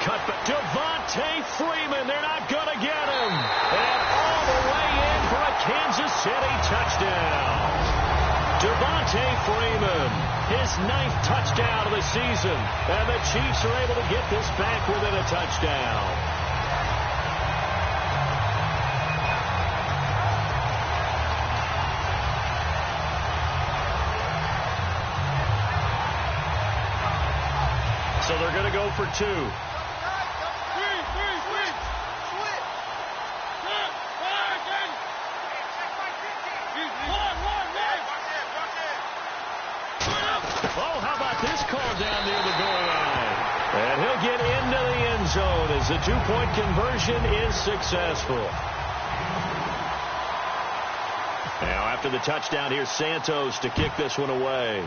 Cut back. Devontae Freeman, they're not going to get him. And all the way in for a Kansas City touchdown. Devontae Freeman, his 9th touchdown of the season. And the Chiefs are able to get this back within a touchdown. So they're going to go for 2. Oh, how about this call down near the goal line? And he'll get into the end zone as the 2-point conversion is successful. Now after the touchdown, here's Santos to kick this one away.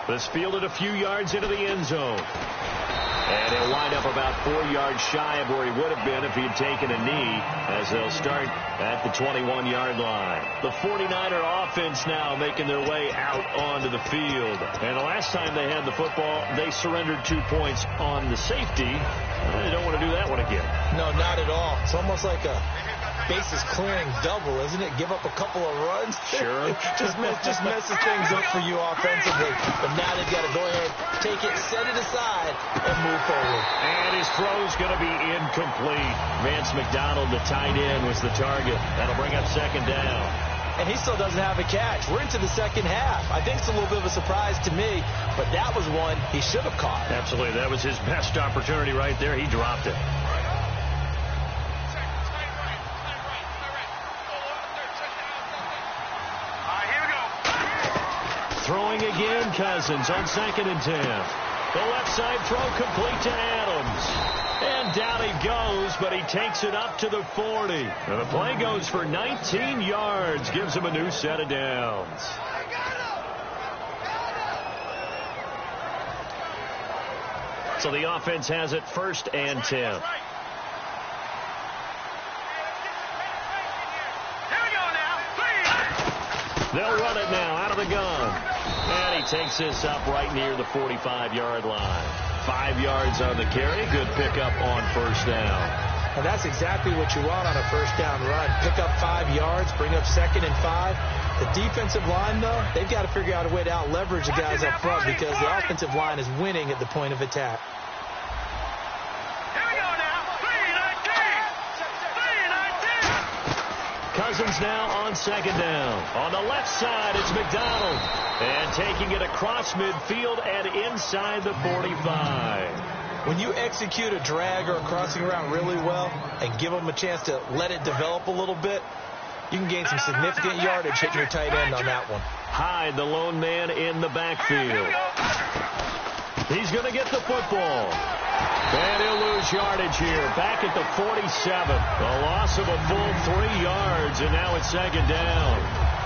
This fielded a few yards into the end zone. And he'll wind up about 4 yards shy of where he would have been if he had taken a knee, as they'll start at the 21-yard line. The 49er offense now making their way out onto the field. And the last time they had the football, they surrendered 2 points on the safety. They don't want to do that one again. No, not at all. It's almost like a bases clearing double, isn't it? Give up a couple of runs. Sure. just messes things up for you offensively. But now they've got to go ahead, take it, set it aside, and move forward. And his throw's going to be incomplete. Vance McDonald, the tight end, was the target. That'll bring up 2nd down. And he still doesn't have a catch. We're into the second half. I think it's a little bit of a surprise to me, but that was one he should have caught. Absolutely. That was his best opportunity right there. He dropped it. Throwing again, Cousins on 2nd and 10. The left side throw complete to Adams. And down he goes, but he takes it up to the 40. And the play goes for 19 yards, gives him a new set of downs. So the offense has it 1st and 10. They'll run it now out of the gun. And he takes this up right near the 45-yard line. 5 yards on the carry. Good pickup on 1st down. And that's exactly what you want on a 1st down run. Pick up 5 yards, bring up 2nd and 5. The defensive line, though, they've got to figure out a way to out-leverage the guys up front because the offensive line is winning at the point of attack. Cousins now on 2nd down. On the left side, it's McDonald. And taking it across midfield and inside the 45. When you execute a drag or a crossing route really well and give them a chance to let it develop a little bit, you can gain some significant yardage hitting your tight end on that one. Hyde, the lone man in the backfield. He's going to get the football. And he'll lose yardage here. Back at the 47. A loss of a full 3 yards, and now it's 2nd down.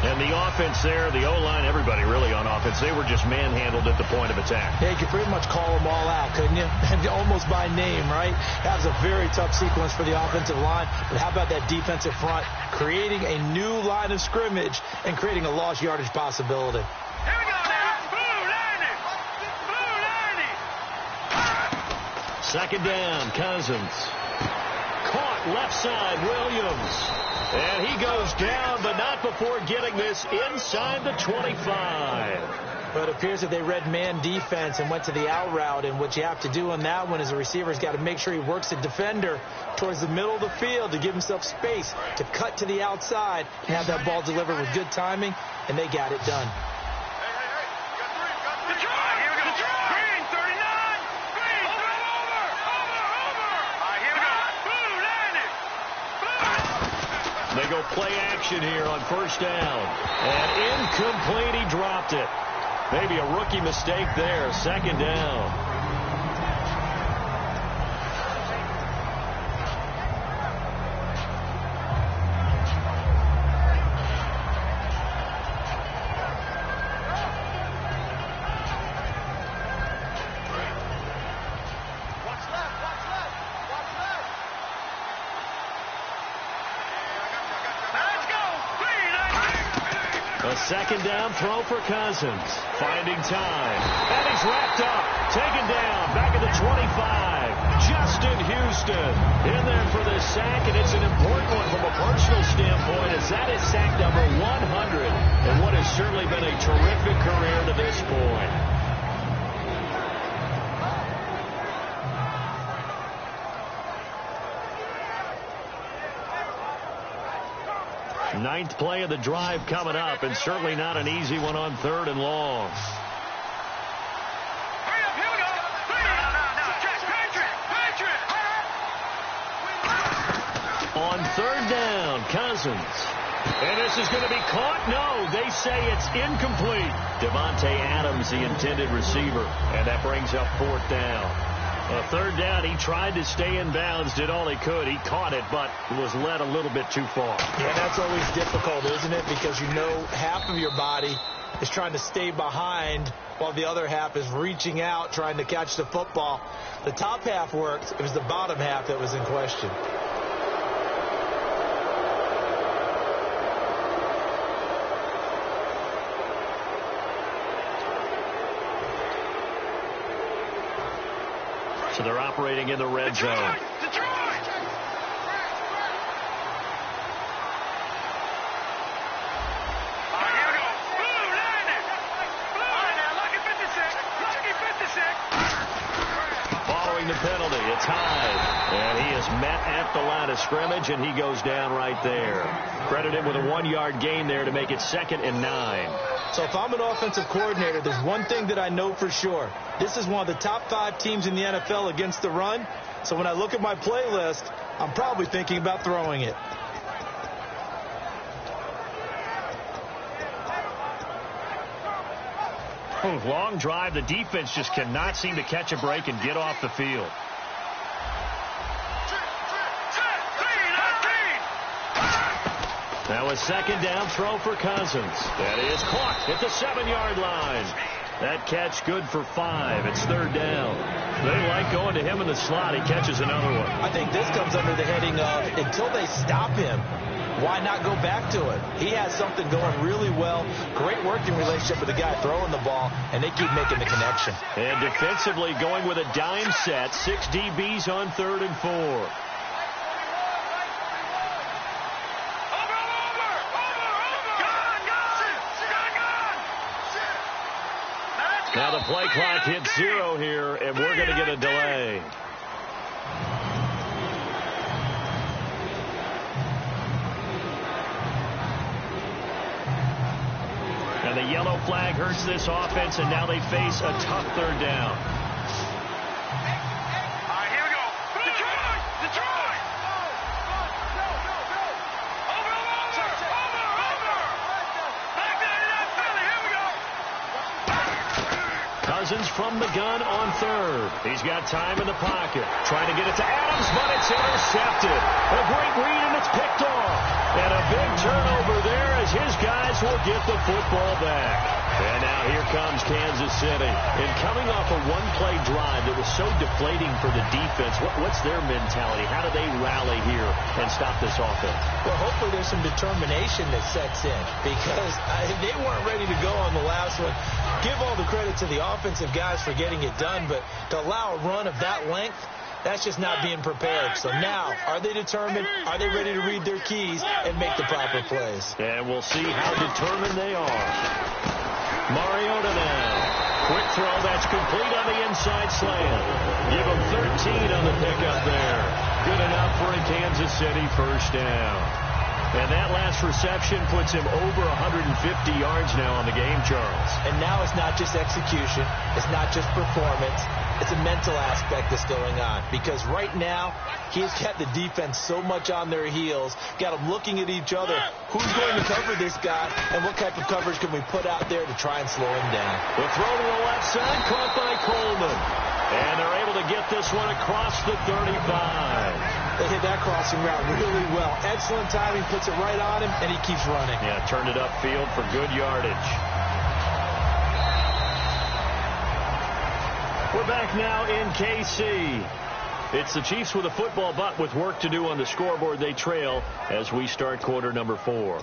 And the offense there, the O-line, everybody really on offense, they were just manhandled at the point of attack. Yeah, you could pretty much call them all out, couldn't you? Almost by name, right? That was a very tough sequence for the offensive line. But how about that defensive front creating a new line of scrimmage and creating a lost yardage possibility? Here we go now. Blue 90. 2nd down, Cousins. Caught left side, Williams. And he goes down, but not before getting this inside the 25. But it appears that they read man defense and went to the out route. And what you have to do on that one is a receiver's got to make sure he works the defender towards the middle of the field to give himself space to cut to the outside and have that ball delivered with good timing. And they got it done. They go play action here on 1st down. And incomplete, he dropped it. Maybe a rookie mistake there. 2nd down. A second down throw for Cousins. Finding time. And he's wrapped up. Taken down. Back at the 25. Justin Houston in there for the sack. And it's an important one from a personal standpoint, as that is sack number 100. And what has certainly been a terrific career to this point. Ninth play of the drive coming up, and certainly not an easy one on 3rd and long. On 3rd down, Cousins. And this is going to be caught. No, they say it's incomplete. Devontae Adams, the intended receiver, and that brings up 4th down. 3rd down, he tried to stay in bounds, did all he could. He caught it, but was led a little bit too far. Yeah, that's always difficult, isn't it? Because you know half of your body is trying to stay behind while the other half is reaching out, trying to catch the football. The top half worked. It was the bottom half that was in question. So they're operating in the red zone. Detroit! Here we go. Blue, line it. Blue. All right, now, lucky 56. Lucky 56. Following the penalty, it's Hyde. And he is met at the line of scrimmage, and he goes down right there. Credit him with a 1-yard gain there to make it 2nd and 9. So if I'm an offensive coordinator, there's one thing that I know for sure. This is one of the top 5 teams in the NFL against the run. So when I look at my playlist, I'm probably thinking about throwing it. Long drive. The defense just cannot seem to catch a break and get off the field. Now a 2nd down throw for Cousins. That is caught at the 7-yard line. That catch good for 5. It's 3rd down. They like going to him in the slot. He catches another one. I think this comes under the heading of until they stop him, why not go back to it? He has something going really well. Great working relationship with the guy throwing the ball, and they keep making the connection. And defensively going with a dime set. 6 DBs on 3rd and 4. Now the play clock hits 0 here, and we're going to get a delay. And the yellow flag hurts this offense, and now they face a tough 3rd down. All right, here we go. Detroit! Detroit! Over! Back there to that Philly. Here we go. Cousins from the gun on 3rd. He's got time in the pocket. Trying to get it to Adams, but it's intercepted. A great read, and it's picked off. And a big turnover there as his guys will get the football back. And now here comes Kansas City. And coming off a 1-play drive that was so deflating for the defense, what's their mentality? How do they rally here and stop this offense? Well, hopefully there's some determination that sets in, because they weren't ready to go on the last one. Give all the credit to the offensive guys for getting it done, but to allow a run of that length, that's just not being prepared. So now, are they determined? Are they ready to read their keys and make the proper plays? And we'll see how determined they are. Mariota now. Quick throw, that's complete on the inside slant. Give him 13 on the pickup there. Good enough for a Kansas City 1st down. And that last reception puts him over 150 yards now on the game, Charles. And now it's not just execution. It's not just performance. It's a mental aspect that's going on. Because right now, he has kept the defense so much on their heels, got them looking at each other. Who's going to cover this guy, and what type of coverage can we put out there to try and slow him down? The throw to the left side, caught by Coleman. And they're able to get this one across the 35. They hit that crossing route really well. Excellent timing, puts it right on him, and he keeps running. Yeah, turned it upfield for good yardage. We're back now in KC. It's the Chiefs with a football, but with work to do on the scoreboard. They trail as we start quarter number 4.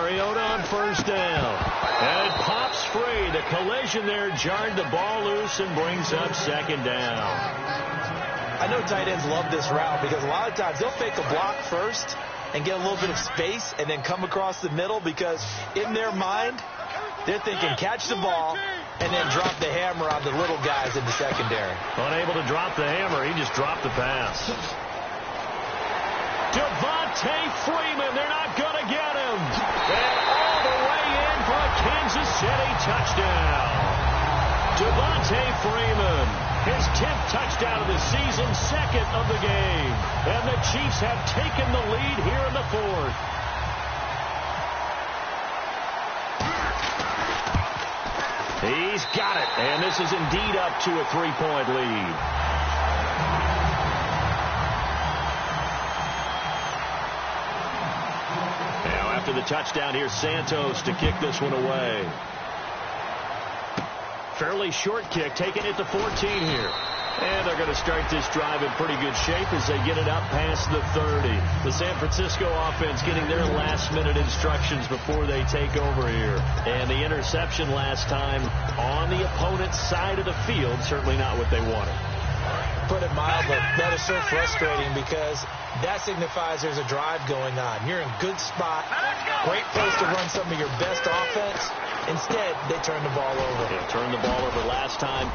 Mariota on first down. And it pops free. The collision there jarred the ball loose and brings up second down. I know tight ends love this route because a lot of times they'll fake a block first and get a little bit of space and then come across the middle because in their mind, they're thinking catch the ball and then drop the hammer on the little guys in the secondary. Unable to drop the hammer, he just dropped the pass. Devontae Freeman, they're not going to get him. And all the way in for a Kansas City touchdown. Devontae Freeman, his 10th touchdown of the season, second of the game. And the Chiefs have taken the lead here in the fourth. He's got it, and this is indeed up to a 3-point lead. Now after the touchdown, here's Santos to kick this one away. Fairly short kick, taking it to 14 here. And they're going to start this drive in pretty good shape as they get it up past the 30. The San Francisco offense getting their last-minute instructions before they take over here. And the interception last time on the opponent's side of the field, certainly not what they wanted. Put it mildly, that is so frustrating because that signifies there's a drive going on. You're in good spot, great place to run some of your best offense. Instead, they turn the ball over. They turned the ball over last time.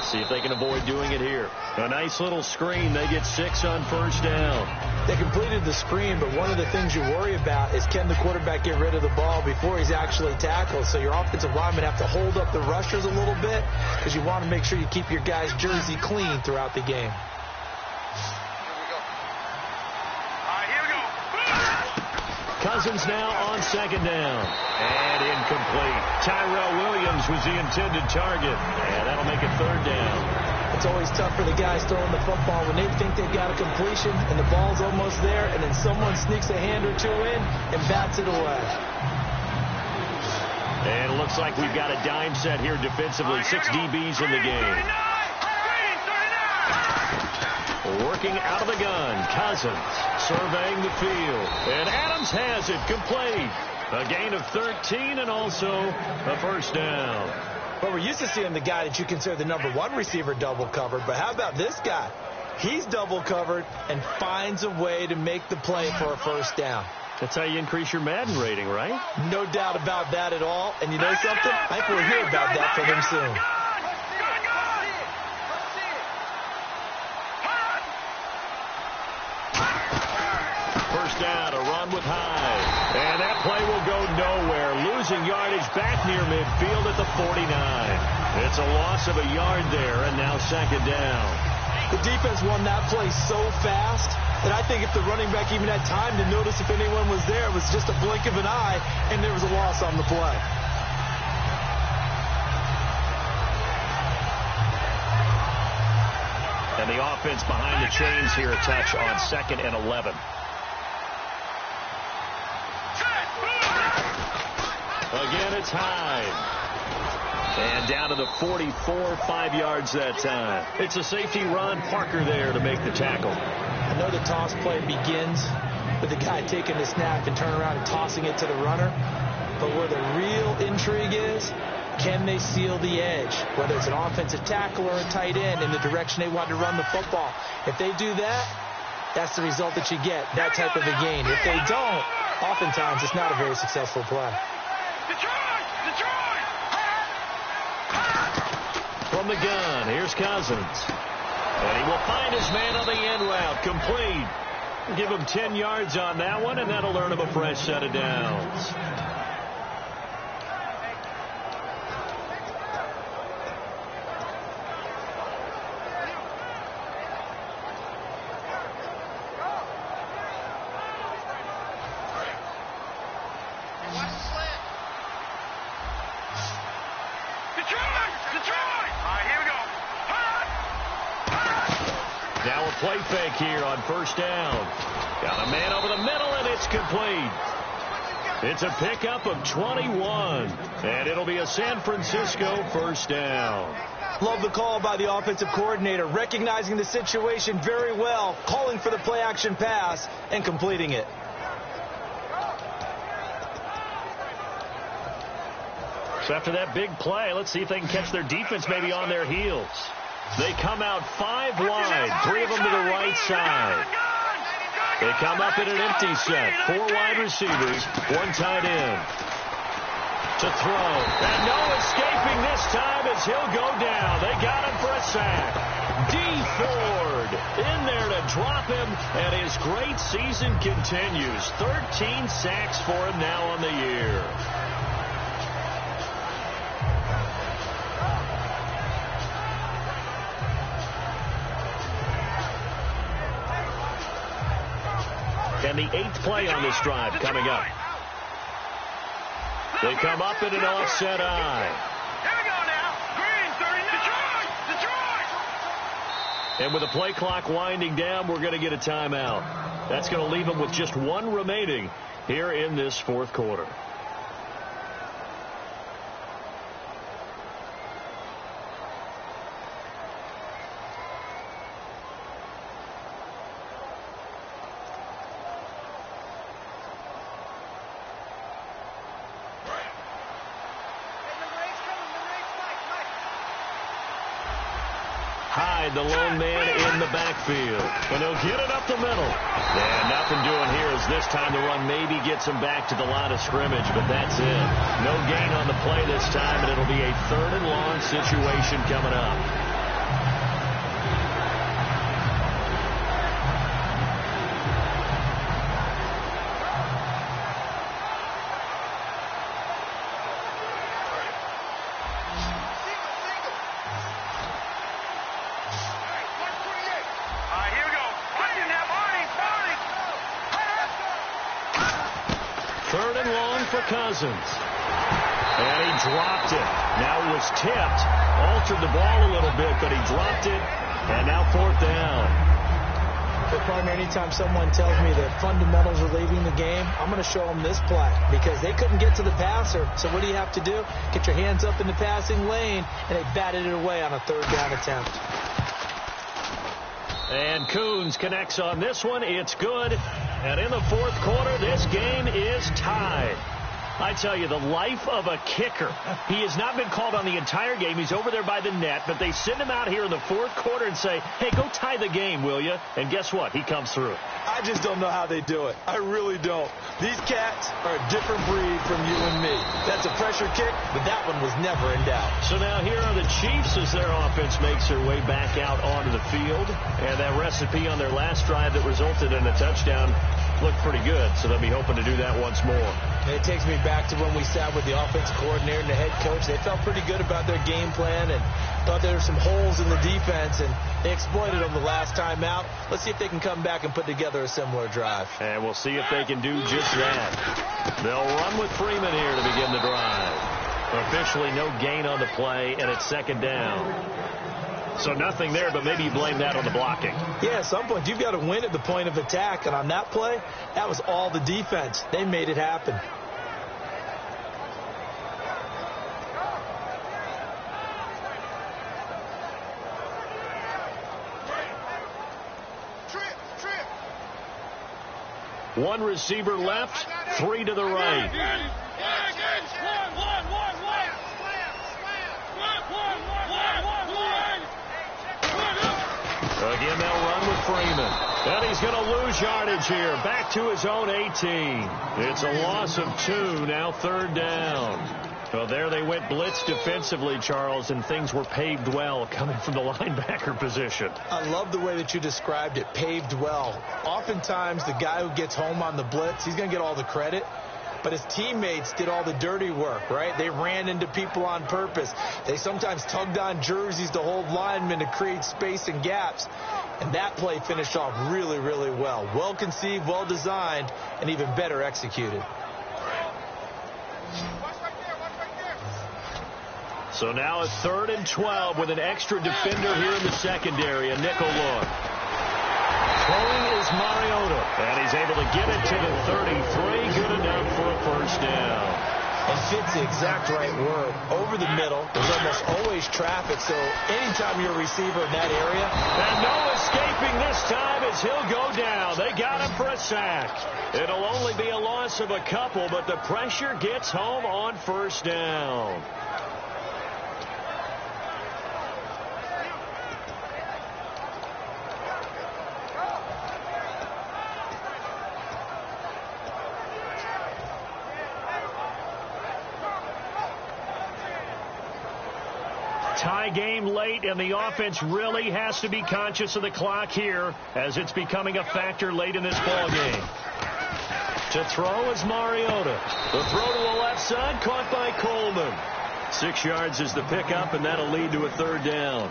See if they can avoid doing it here. A nice little screen. They get 6 on first down. They completed the screen, but one of the things you worry about is can the quarterback get rid of the ball before he's actually tackled? So your offensive linemen have to hold up the rushers a little bit because you want to make sure you keep your guy's jersey clean throughout the game. Cousins now on second down. And incomplete. Tyrell Williams was the intended target. And that'll make it third down. It's always tough for the guys throwing the football when they think they've got a completion and the ball's almost there, and then someone sneaks a hand or two in and bats it away. And it looks like we've got a dime set here defensively. 6 DBs in the game. Working out of the gun. Cousins surveying the field. And Adams has it complete. A gain of 13 and also a first down. Well, we're used to seeing the guy that you consider the #1 receiver double covered. But how about this guy? He's double covered and finds a way to make the play for a first down. That's how you increase your Madden rating, right? No doubt about that at all. And you know something? I think we'll hear about that from him soon. First down, a run with Hyde. And that play will go nowhere. Losing yardage back near midfield at the 49. It's a loss of a yard there, and now second down. The defense won that play so fast that I think if the running back even had time to notice if anyone was there, it was just a blink of an eye, and there was a loss on the play. And the offense behind the chains here, a touch on 2nd and 11. Again, it's Hyde. And down to the 44, 5 yards that time. It's a safety, Ron Parker there to make the tackle. I know the toss play begins with the guy taking the snap and turning around and tossing it to the runner. But where the real intrigue is, can they seal the edge, whether it's an offensive tackle or a tight end, in the direction they want to run the football? If they do that, that's the result that you get, that type of a gain. If they don't, oftentimes it's not a very successful play. From the gun, here's Cousins. And he will find his man on the end route, complete. Give him 10 yards on that one, and that'll earn him a fresh set of downs. Now a play fake here on first down. Got a man over the middle, and it's complete. It's a pickup of 21, and it'll be a San Francisco first down. Love the call by the offensive coordinator, recognizing the situation very well, calling for the play-action pass, and completing it. So after that big play, let's see if they can catch their defense maybe on their heels. They come out 5 wide, 3 of them to the right side. They come up in an empty set. 4 wide receivers, 1 tight end. To throw. And no escaping this time as he'll go down. They got him for a sack. D. Ford in there to drop him, and his great season continues. 13 sacks for him now on the year. And the 8th play on this drive coming up. They come up in an offset eye. Here we go now. Green, 39. Detroit. And with the play clock winding down, we're going to get a timeout. That's going to leave them with just 1 remaining here in this 4th quarter. Hyde, the lone man in the backfield. And he'll get it up the middle. And nothing doing here as this time the run maybe gets him back to the line of scrimmage, but that's it. No gain on the play this time, and it'll be a 3rd and long situation coming up. Cousins. And he dropped it. Now it was tipped. Altered the ball a little bit, but he dropped it. And now 4th down. But partner, anytime someone tells me that fundamentals are leaving the game, I'm going to show them this play because they couldn't get to the passer. So what do you have to do? Get your hands up in the passing lane, and they batted it away on a 3rd down attempt. And Coons connects on this one. It's good. And in the 4th quarter, this game is tied. I tell you, the life of a kicker. He has not been called on the entire game. He's over there by the net, but they send him out here in the 4th quarter and say, hey, go tie the game, will you? And guess what? He comes through. I just don't know how they do it. I really don't. These cats are a different breed from you and me. That's a pressure kick, but that one was never in doubt. So now here are the Chiefs as their offense makes their way back out onto the field. And that recipe on their last drive that resulted in a touchdown looked pretty good, so they'll be hoping to do that once more. And it takes me back to when we sat with the offensive coordinator and the head coach. They felt pretty good about their game plan and thought there were some holes in the defense, and they exploited them the last time out. Let's see if they can come back and put together a similar drive. And we'll see if they can do just that. They'll run with Freeman here to begin the drive. Officially no gain on the play, and it's 2nd down. So nothing there, but maybe you blame that on the blocking. Yeah, at some point, you've got to win at the point of attack. And on that play, that was all the defense. They made it happen. One receiver left, 3 to the right. Again, they'll run with Freeman. And he's going to lose yardage here. Back to his own 18. It's a loss of 2, now 3rd down. Well, there they went blitz defensively, Charles, and things were paved well coming from the linebacker position. I love the way that you described it, paved well. Oftentimes, the guy who gets home on the blitz, he's going to get all the credit. But his teammates did all the dirty work, right? They ran into people on purpose. They sometimes tugged on jerseys to hold linemen to create space and gaps. And that play finished off really, really well. Well conceived, well designed, and even better executed. So now it's 3rd and 12 with an extra defender here in the secondary, a nickel look. Throwing is Mariota, and he's able to get it to the 33. Good enough for a 1st down. And fit's the exact right word. Over the middle, there's almost always traffic, so anytime you're a receiver in that area. And no escaping this time as he'll go down. They got him for a sack. It'll only be a loss of a couple, but the pressure gets home on first down. Tie game late, and the offense really has to be conscious of the clock here as it's becoming a factor late in this ball game. To throw is Mariota. The throw to the left side, caught by Coleman. 6 yards is the pickup, and that'll lead to a third down.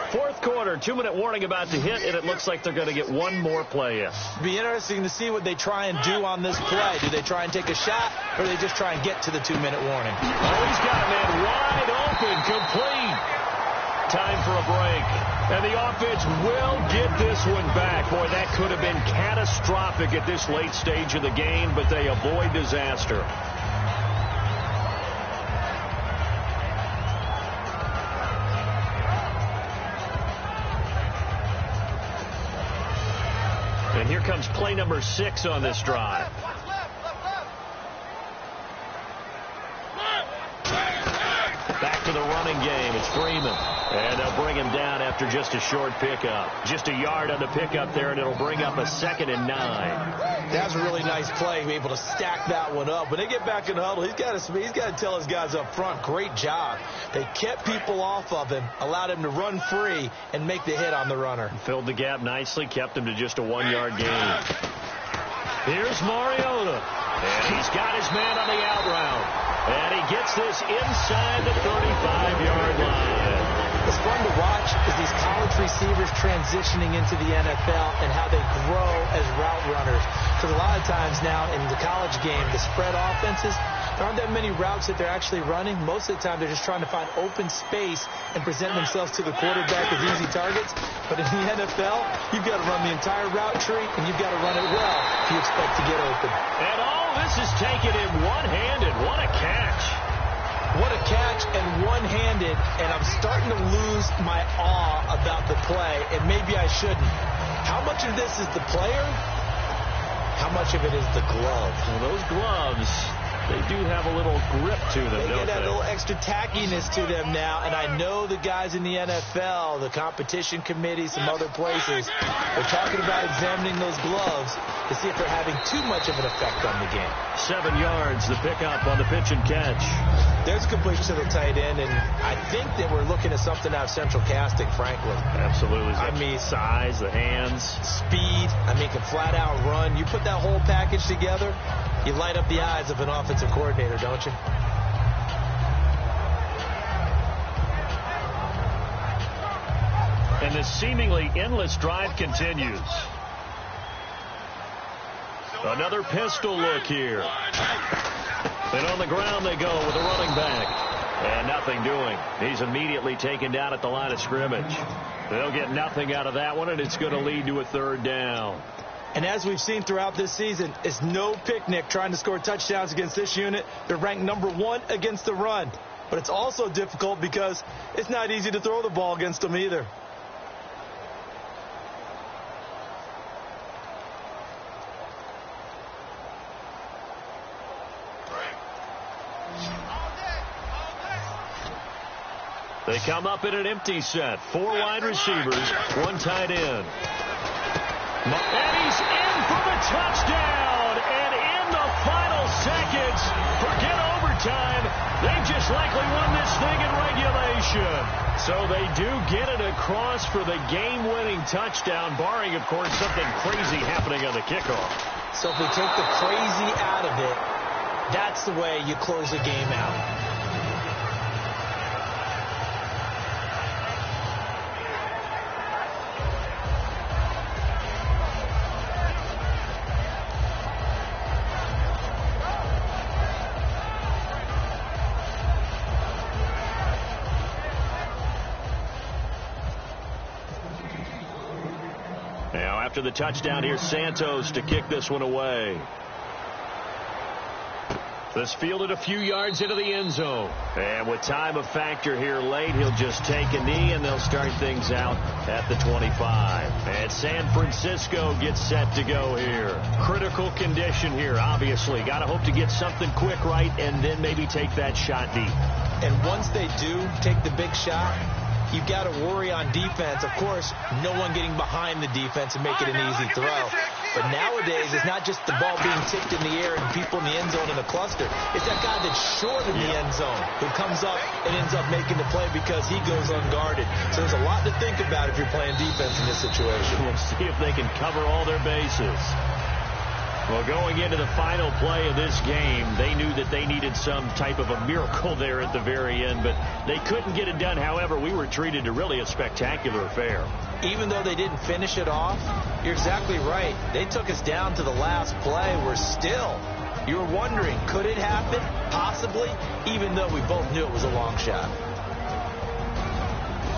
Fourth quarter, 2-minute warning about to hit, and it looks like they're going to get one more play in. It'll be interesting to see what they try and do on this play. Do they try and take a shot, or do they just try and get to the 2-minute warning? Oh, he's got a man wide open, complete. Time for a break. And the offense will get this one back. Boy, that could have been catastrophic at this late stage of the game, but they avoid disaster. And here comes play number 6 on this drive. Back to the running game. It's Freeman. And they'll bring him down after just a short pickup. Just a yard on the pickup there, and it'll bring up a 2nd and 9. That's a really nice play, be able to stack that one up. When they get back in the huddle, he's got to tell his guys up front, great job. They kept people off of him, allowed him to run free, and make the hit on the runner. Filled the gap nicely, kept him to just a 1-yard gain. Here's Mariota. And he's got his man on the out route. And he gets this inside the 35-yard line. What's fun to watch is these college receivers transitioning into the NFL and how they grow as route runners. Because a lot of times now in the college game, the spread offenses, there aren't that many routes that they're actually running. Most of the time, they're just trying to find open space and present themselves to the quarterback as easy targets. But in the NFL, you've got to run the entire route tree, and you've got to run it well if you expect to get open. And all this is taken in one-handed. What a catch. What a catch and one-handed, and I'm starting to lose my awe about the play, and maybe I shouldn't. How much of this is the player? How much of it is the glove? Well, those gloves, they do have a little grip to them, They don't get that they? little extra tackiness to them now, and I know the guys in the NFL, the competition committee, some other places, they're talking about examining those gloves to see if they're having too much of an effect on the game. 7 yards, the pickup on the pitch and catch. There's completion to the tight end, and I think that we're looking at something out of central casting, frankly. Absolutely. I mean, size, the hands. Speed, can flat out run. You put that whole package together, you light up the eyes of an offensive coordinator, don't you? And the seemingly endless drive continues. Another pistol look here. And on the ground they go with the running back. And nothing doing. He's immediately taken down at the line of scrimmage. They'll get nothing out of that one, and it's going to lead to a third down. And as we've seen throughout this season, it's no picnic trying to score touchdowns against this unit. They're ranked number 1 against the run. But it's also difficult because it's not easy to throw the ball against them either. They come up in an empty set. 4 wide receivers, 1 tight end. And he's in for the touchdown. And in the final seconds, forget overtime. They just likely won this thing in regulation. So they do get it across for the game-winning touchdown, barring, of course, something crazy happening on the kickoff. So if we take the crazy out of it, that's the way you close a game out. After the touchdown, here's Santos to kick this one away. This fielded a few yards into the end zone. And with time a factor here late, he'll just take a knee, and they'll start things out at the 25. And San Francisco gets set to go here. Critical condition here, obviously. Got to hope to get something quick right and then maybe take that shot deep. And once they do take the big shot, you've got to worry on defense. Of course, no one getting behind the defense and make it an easy throw. But nowadays, it's not just the ball being tipped in the air and people in the end zone in a cluster. It's that guy that's short in the end zone who comes up and ends up making the play because he goes unguarded. So there's a lot to think about if you're playing defense in this situation. We'll see if they can cover all their bases. Well, going into the final play of this game, they knew that they needed some type of a miracle there at the very end, but they couldn't get it done. However, we were treated to really a spectacular affair. Even though they didn't finish it off, you're exactly right. They took us down to the last play. You were wondering, could it happen? Possibly, even though we both knew it was a long shot.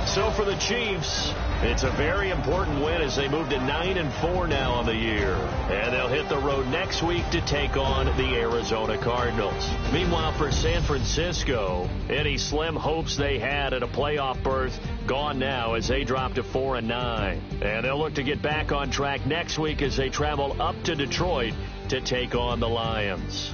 So for the Chiefs, it's a very important win as they move to 9-4 now on the year. And they'll hit the road next week to take on the Arizona Cardinals. Meanwhile, for San Francisco, any slim hopes they had at a playoff berth gone now as they drop to 4-9. And they'll look to get back on track next week as they travel up to Detroit to take on the Lions.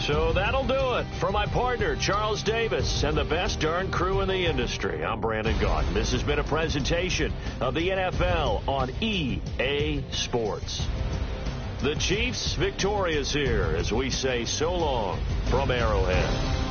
So that'll do it. For my partner, Charles Davis, and the best darn crew in the industry, I'm Brandon Gaudin. This has been a presentation of the NFL on EA Sports. The Chiefs victorious here as we say so long from Arrowhead.